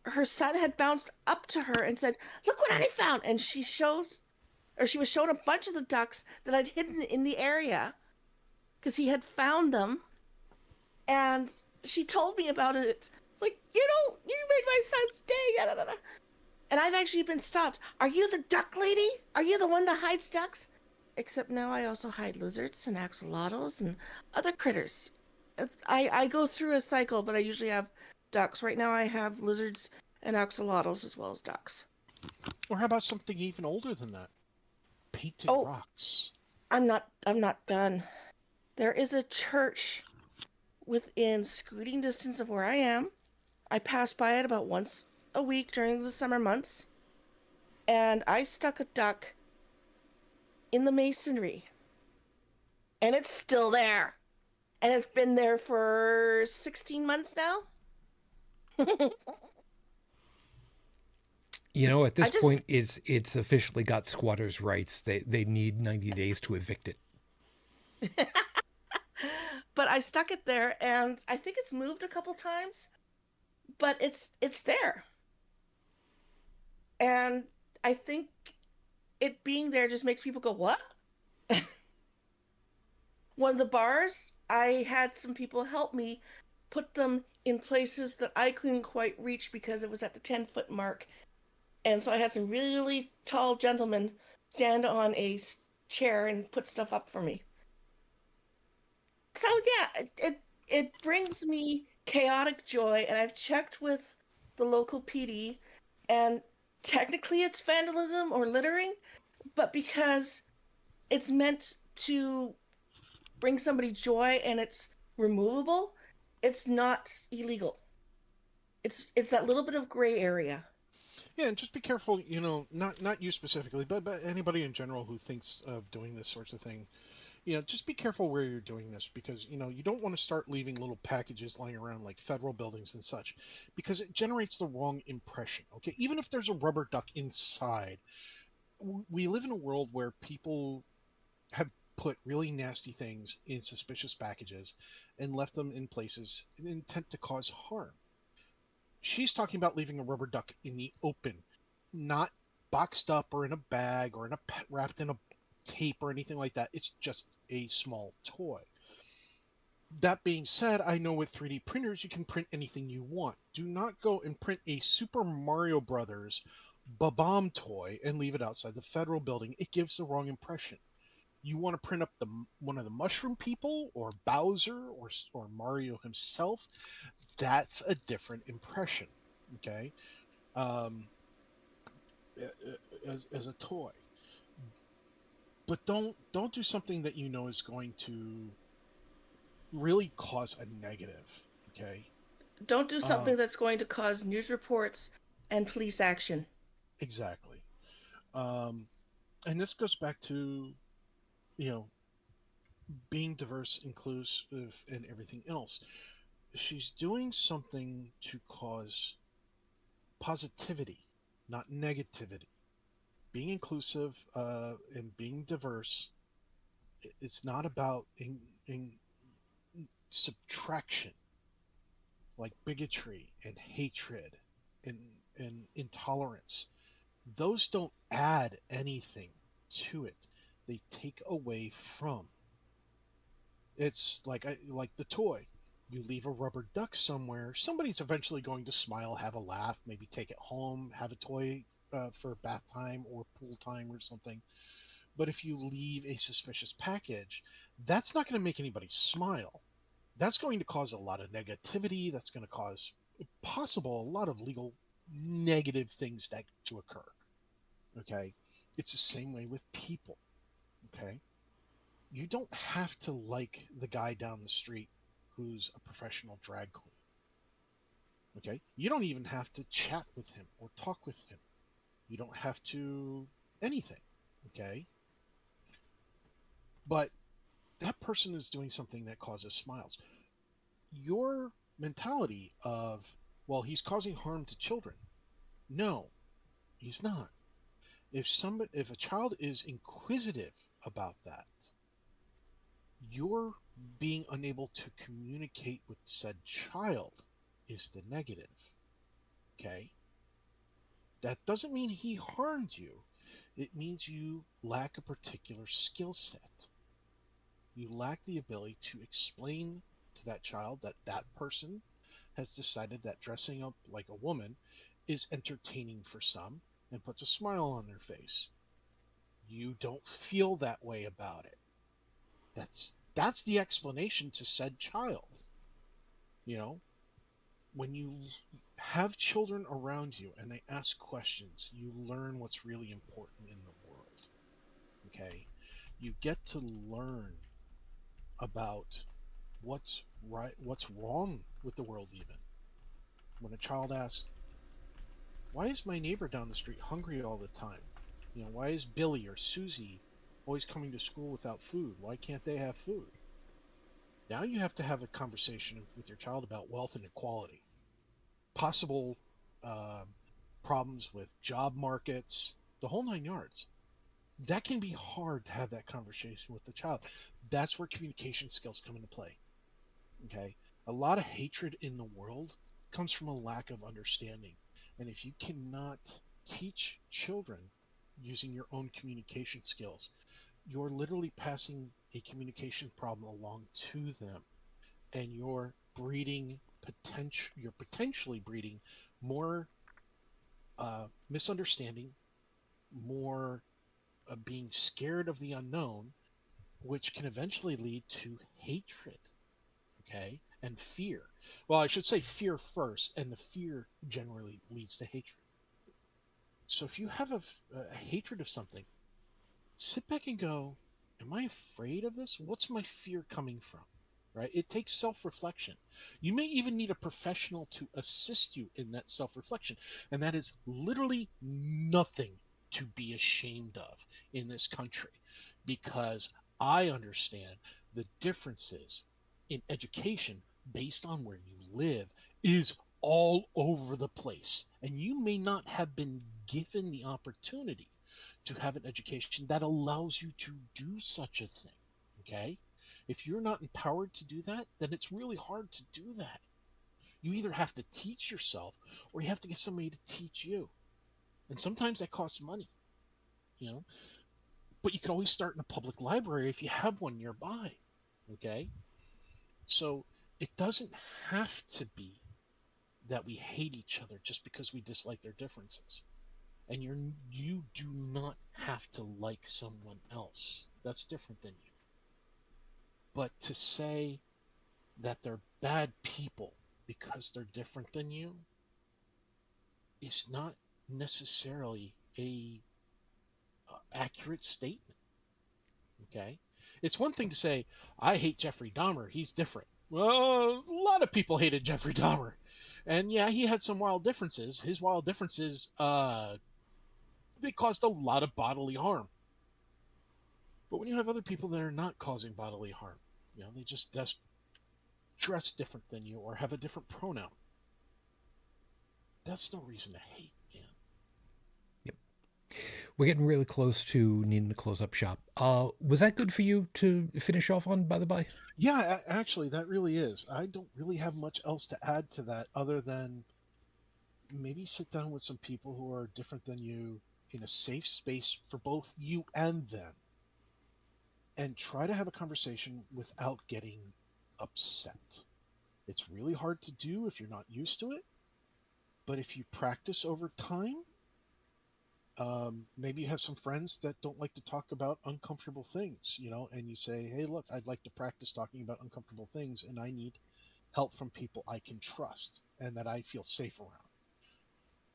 her son had bounced up to her and said, "Look what I found." And she was shown a bunch of the ducks that I'd hidden in the area because he had found them. And she told me about it. It's like, you made my son's day. Da, da, da. And I've actually been stopped. Are you the duck lady? Are you the one that hides ducks? Except now I also hide lizards and axolotls and other critters. I go through a cycle, but I usually have ducks. Right now I have lizards and axolotls as well as ducks. Or how about something even older than that? Painted Oh, rocks. I'm not done. There is a church within scooting distance of where I am. I pass by it about once a week during the summer months, and I stuck a duck in the masonry, and it's still there. And it's been there for 16 months now. At I this just, point, it's officially got squatters' rights. They need 90 days to evict it. but I stuck it there, and I think it's moved a couple times, but it's there, and I think it being there just makes people go, "What?" One of the bars, I had some people help me put them in places that I couldn't quite reach because it was at the 10-foot mark. And so I had some really tall gentlemen stand on a chair and put stuff up for me. So yeah, it brings me chaotic joy, and I've checked with the local PD, and technically it's vandalism or littering, but because it's meant to bring somebody joy and it's removable, it's not illegal. It's that little bit of gray area. Yeah, and just be careful, not you specifically, but anybody in general who thinks of doing this sorts of thing. Just be careful where you're doing this because, you don't want to start leaving little packages lying around like federal buildings and such because it generates the wrong impression. Okay, even if there's a rubber duck inside, we live in a world where people have put really nasty things in suspicious packages and left them in places in intent to cause harm. She's talking about leaving a rubber duck in the open, not boxed up or in a bag or wrapped in a tape or anything like that. It's just a small toy. That being said, I know with 3D printers you can print anything you want. Do not go and print a Super Mario Brothers Bomb toy and leave it outside the federal building. It gives the wrong impression. You want to print up one of the mushroom people or Bowser or Mario himself, that's a different impression. Okay, um, as a toy, but don't do something that you know is going to really cause a negative. Okay, Don't do uh, something that's going to cause news reports and police action. exactly. Um, and this goes back to you know being diverse, inclusive, and everything else. She's doing something to cause positivity, not negativity. Being inclusive and being diverse, it's not about in subtraction like bigotry and hatred and, and intolerance. Those don't add anything to it. They take away from. It's like the toy. You leave a rubber duck somewhere, somebody's eventually going to smile, have a laugh, maybe take it home, have a toy for bath time or pool time or something. But if you leave a suspicious package, that's not going to make anybody smile. That's going to cause a lot of negativity. That's going to cause possible a lot of legal negative things that to occur. Okay, it's the same way with people. Okay, you don't have to like the guy down the street who's a professional drag queen. Okay, you don't even have to chat with him or talk with him. You don't have to anything. Okay, but that person is doing something that causes smiles. Your mentality of, well, he's causing harm to children. No, he's not. If a child is inquisitive about that, your being unable to communicate with said child is the negative. Okay? That doesn't mean he harmed you. It means you lack a particular skill set. You lack the ability to explain to that child that that person has decided that dressing up like a woman is entertaining for some and puts a smile on their face. You don't feel that way about it. That's the explanation to said child. You know, when you have children around you and they ask questions, you learn what's really important in the world. Okay? You get to learn about what's right, what's wrong with the world even. When a child asks, "Why is my neighbor down the street hungry all the time? You know, why is Billy or Susie always coming to school without food? Why can't they have food?" Now you have to have a conversation with your child about wealth inequality, possible um, problems with job markets, the whole nine yards. That can be hard to have that conversation with the child. That's where communication skills come into play. Okay? A lot of hatred in the world comes from a lack of understanding. And if you cannot teach children using your own communication skills, you're literally passing a communication problem along to them, and you're potentially breeding more misunderstanding, more being scared of the unknown, which can eventually lead to hatred, okay, and fear. Well, I should say fear first, and the fear generally leads to hatred. So if you have a hatred of something, sit back and go, am I afraid of this? What's my fear coming from? Right? It takes self-reflection. You may even need a professional to assist you in that self-reflection, and that is literally nothing to be ashamed of in this country, because I understand the differences in education based on where you live is all over the place, and you may not have been given the opportunity to have an education that allows you to do such a thing. Okay? If you're not empowered to do that, then it's really hard to do that. You either have to teach yourself or you have to get somebody to teach you. And sometimes that costs money, you know? But you can always start in a public library if you have one nearby. Okay? So it doesn't have to be that we hate each other just because we dislike their differences. And you do not have to like someone else that's different than you. But to say that they're bad people because they're different than you is not necessarily a accurate statement. Okay, it's one thing to say I hate Jeffrey Dahmer, he's different. Well, a lot of people hated Jeffrey Dahmer, and yeah, he had some wild differences. His wild differences they caused a lot of bodily harm. But when you have other people that are not causing bodily harm, you know, they just dress different than you or have a different pronoun, that's no reason to hate, man. Yep. We're getting really close to needing to close up shop. Was that good for you to finish off on, by the by? Yeah, actually, that really is. I don't really have much else to add to that other than maybe sit down with some people who are different than you in a safe space for both you and them, and try to have a conversation without getting upset. It's really hard to do if you're not used to it, but if you practice over time, maybe you have some friends that don't like to talk about uncomfortable things, you know, and you say, hey, look, I'd like to practice talking about uncomfortable things, and I need help from people I can trust and that I feel safe around.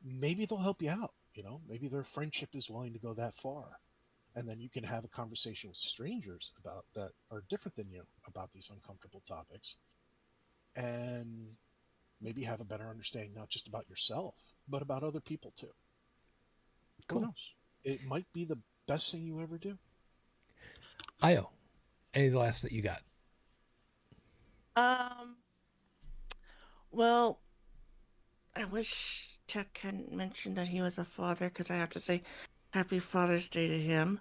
Maybe they'll help you out, you know, maybe their friendship is willing to go that far. And then you can have a conversation with strangers about that are different than you about these uncomfortable topics, and maybe have a better understanding not just about yourself but about other people too. Who Cool. knows? It might be the best thing you ever do. Io, any last that you got? Um, well, I wish Chuck hadn't mentioned that he was a father, because I have to say Happy Father's Day to him.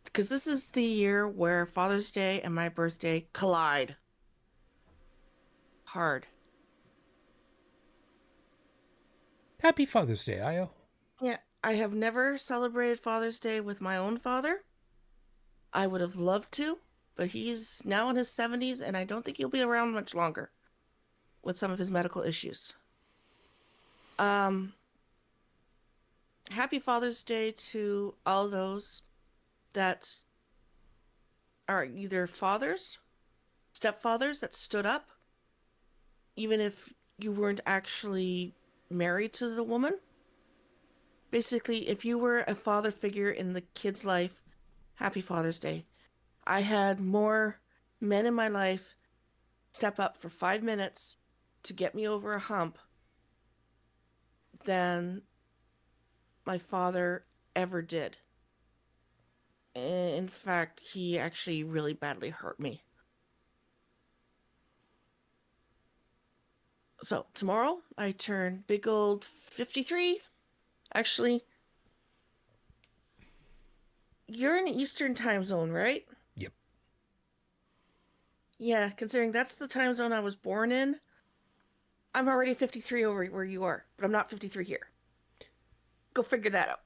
Because this is the year where Father's Day and my birthday collide hard. Happy Father's Day, Io. Yeah, I have never celebrated Father's Day with my own father. I would have loved to, but he's now in his 70s, and I don't think he'll be around much longer with some of his medical issues. Happy Father's Day to all those that are either fathers, stepfathers that stood up, even if you weren't actually married to the woman. Basically, if you were a father figure in the kid's life, happy Father's Day. I had more men in my life step up for 5 minutes to get me over a hump than my father ever did. In fact, he actually really badly hurt me. So tomorrow I turn big old 53. Actually, you're in Eastern time zone, right? Yep. Yeah, considering that's the time zone I was born in, I'm already 53 over where you are, but I'm not 53 here. Go figure that out.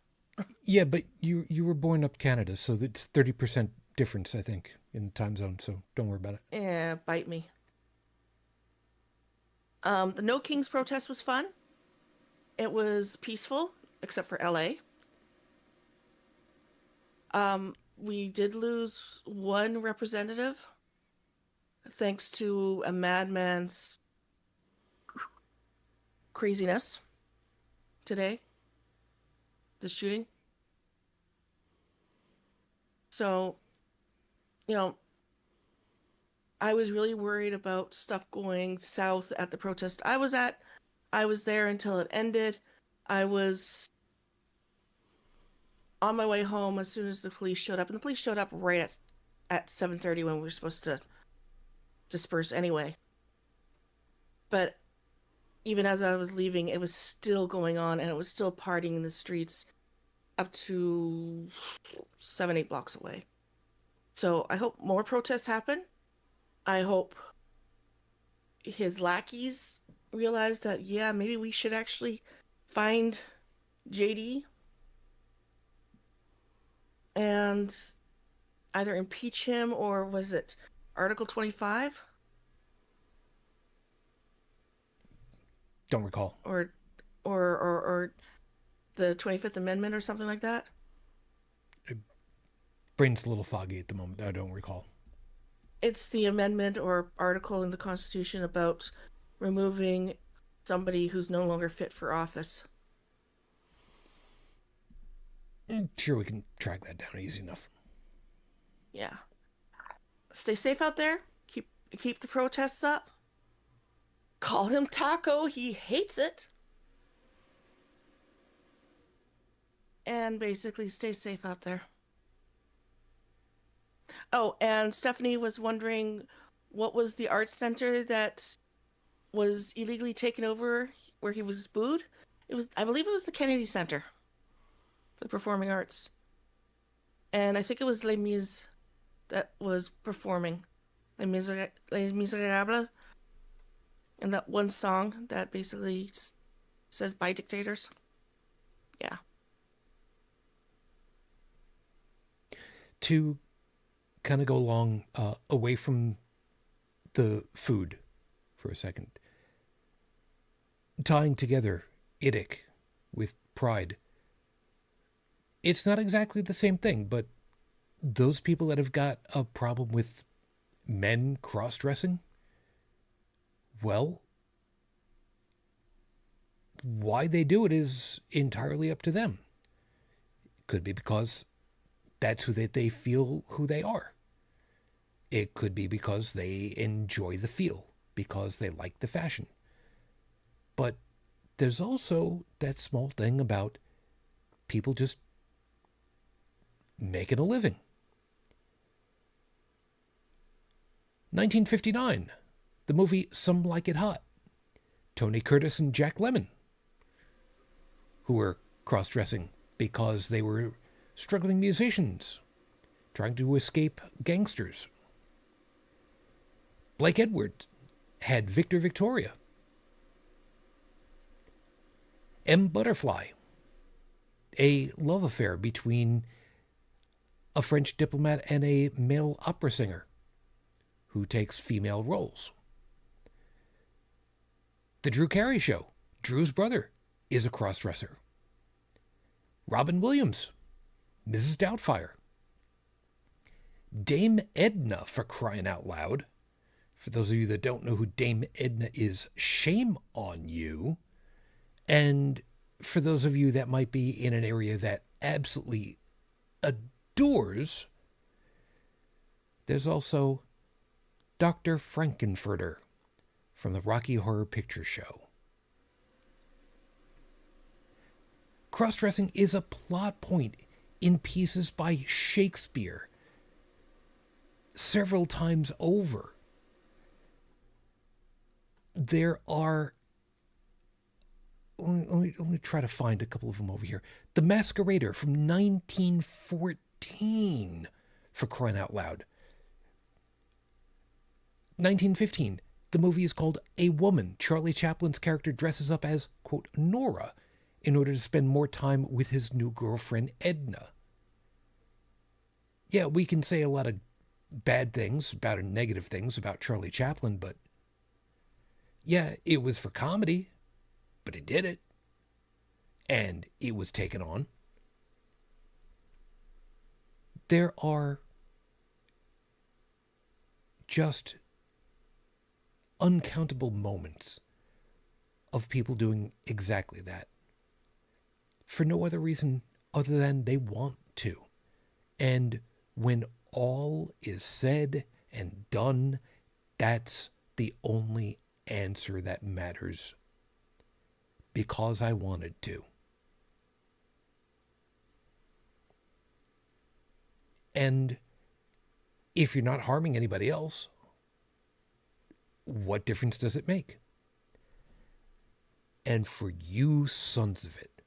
Yeah, but you were born up Canada, so it's 30% difference, I think, in time zone, so don't worry about it. Yeah, bite me. The No Kings protest was fun. It was peaceful, except for LA. We did lose one representative, thanks to a madman's craziness today, the shooting. So, I was really worried about stuff going south at the protest I was at. I was there until it ended. I was on my way home as soon as the police showed up, and the police showed up right at 7:30 when we were supposed to disperse anyway. But even as I was leaving, it was still going on, and it was still partying in the streets up to 7-8 blocks away. So I hope more protests happen. I hope his lackeys realize that, yeah, maybe we should actually find JD and either impeach him, or was it Article 25? Don't recall. Or the 25th Amendment or something like that? Brain's a little foggy at the moment. I don't recall. It's the amendment or article in the Constitution about removing somebody who's no longer fit for office. Sure, we can track that down easy enough. Yeah. Stay safe out there. Keep the protests up. Call him Taco. He hates it. And basically stay safe out there. Oh, and Stephanie was wondering what was the art center that was illegally taken over where he was booed. I believe it was the Kennedy Center for the Performing Arts. And I think it was Les Mis that was performing. Les Miserables. And that one song that basically says "Bye, dictators." Yeah. To kind of go along away from the food for a second, tying together IDIC with pride. It's not exactly the same thing, but those people that have got a problem with men cross-dressing, well, why they do it is entirely up to them. Could be because that's who they feel who they are. It could be because they enjoy the feel, because they like the fashion. But there's also that small thing about people just making a living. 1959, the movie Some Like It Hot. Tony Curtis and Jack Lemmon, who were cross-dressing because they were struggling musicians trying to escape gangsters. Blake Edwards had Victor Victoria. M. Butterfly, a love affair between a French diplomat and a male opera singer who takes female roles. The Drew Carey Show. Drew's brother is a cross-dresser. Robin Williams, Mrs. Doubtfire. Dame Edna, for crying out loud. For those of you that don't know who Dame Edna is, shame on you. And for those of you that might be in an area that absolutely adores, there's also Dr. Frankenfurter from the Rocky Horror Picture Show. Cross-dressing is a plot point in pieces by Shakespeare several times over. There are... Let me try to find a couple of them over here. The Masquerader from 1914, for crying out loud. 1915, the movie is called A Woman. Charlie Chaplin's character dresses up as, quote, Nora, in order to spend more time with his new girlfriend, Edna. Yeah, we can say a lot of bad things, about negative things about Charlie Chaplin, but yeah, it was for comedy, but he did it. And it was taken on. There are just uncountable moments of people doing exactly that for no other reason other than they want to. And when all is said and done, that's the only answer that matters. Because I wanted to. And if you're not harming anybody else, what difference does it make? And for you sons of it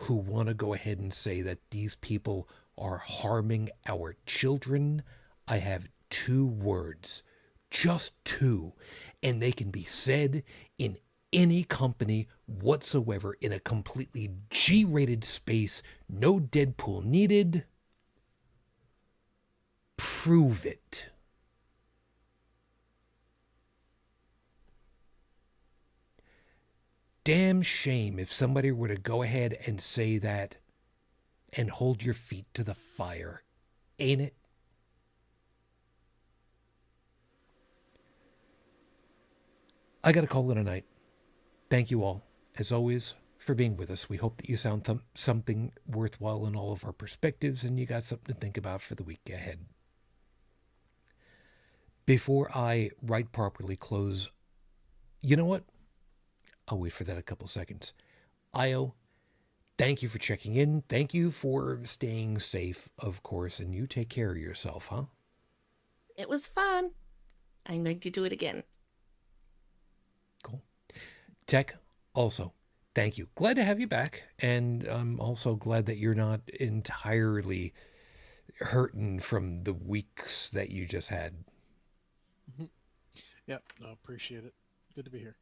who want to go ahead and say that these people are harming our children, I have two words, just two, and they can be said in any company whatsoever in a completely G-rated space, no Deadpool needed. Prove it. Damn shame if somebody were to go ahead and say that and hold your feet to the fire, ain't it? I gotta call it a night. Thank you all, as always, for being with us. We hope that you found something worthwhile in all of our perspectives and you got something to think about for the week ahead. Before I write properly close, you know what? I'll wait for that a couple seconds. Io, thank you for checking in. Thank you for staying safe, of course, and you take care of yourself, huh? It was fun. I'm going to do it again. Cool. Tech, also, thank you. Glad to have you back, and I'm also glad that you're not entirely hurting from the weeks that you just had. Mm-hmm. Yep, no, appreciate it. Good to be here.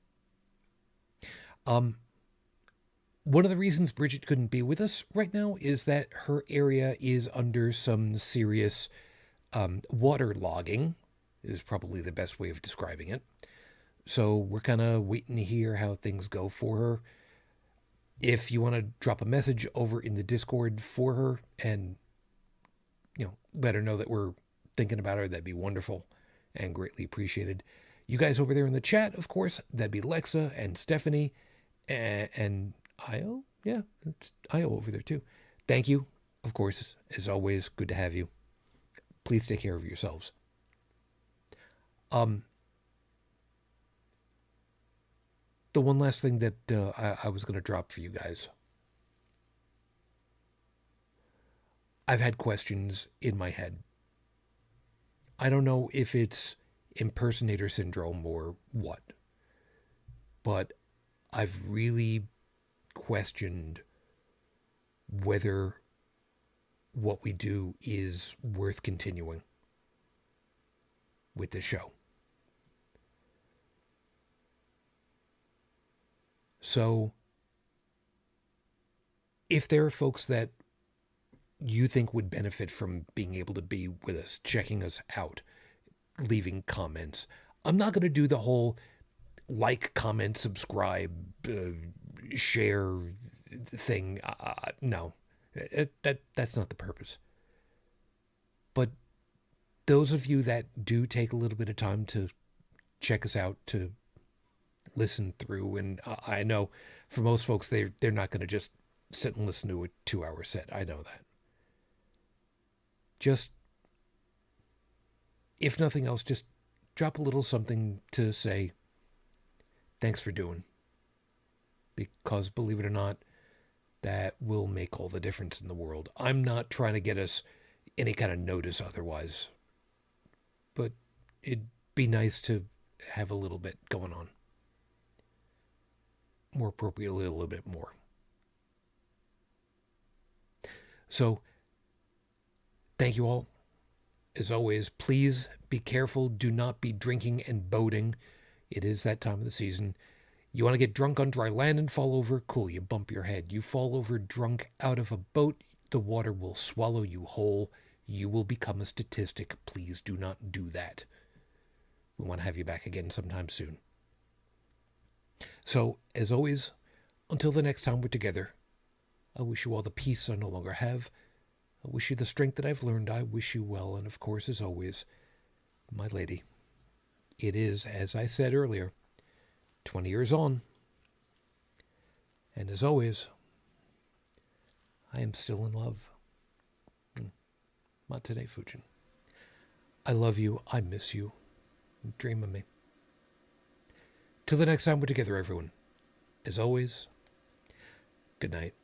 One of the reasons Brigid couldn't be with us right now is that her area is under some serious water logging, is probably the best way of describing it. So we're kind of waiting to hear how things go for her. If you want to drop a message over in the Discord for her and, let her know that we're thinking about her, that'd be wonderful and greatly appreciated. You guys over there in the chat, of course, that'd be Lexa and Stephanie and Io. Yeah, it's Io over there too. Thank you. Of course, as always, good to have you. Please take care of yourselves. The one last thing that I was going to drop for you guys. I've had questions in my head. I don't know if it's impersonator syndrome or what, but I've really questioned whether what we do is worth continuing with the show. So if there are folks that you think would benefit from being able to be with us, checking us out, leaving comments. I'm not going to do the whole like, comment, subscribe, share thing. No, that's not the purpose. But those of you that do take a little bit of time to check us out, to listen through, and I know for most folks, they're not going to just sit and listen to a 2-hour set. I know that. Just, if nothing else, just drop a little something to say, thanks for doing. Because, believe it or not, that will make all the difference in the world. I'm not trying to get us any kind of notice otherwise. But it'd be nice to have a little bit going on. More appropriately, a little bit more. So, thank you all. As always, please be careful. Do not be drinking and boating. It is that time of the season. You want to get drunk on dry land and fall over? Cool, you bump your head. You fall over drunk out of a boat, the water will swallow you whole. You will become a statistic. Please do not do that. We want to have you back again sometime soon. So, as always, until the next time we're together, I wish you all the peace I no longer have. I wish you the strength that I've learned. I wish you well. And of course, as always, my lady, it is, as I said earlier, 20 years on. And as always, I am still in love. Not today, Fujin. I love you. I miss you. Dream of me. Till the next time we're together, everyone. As always, good night.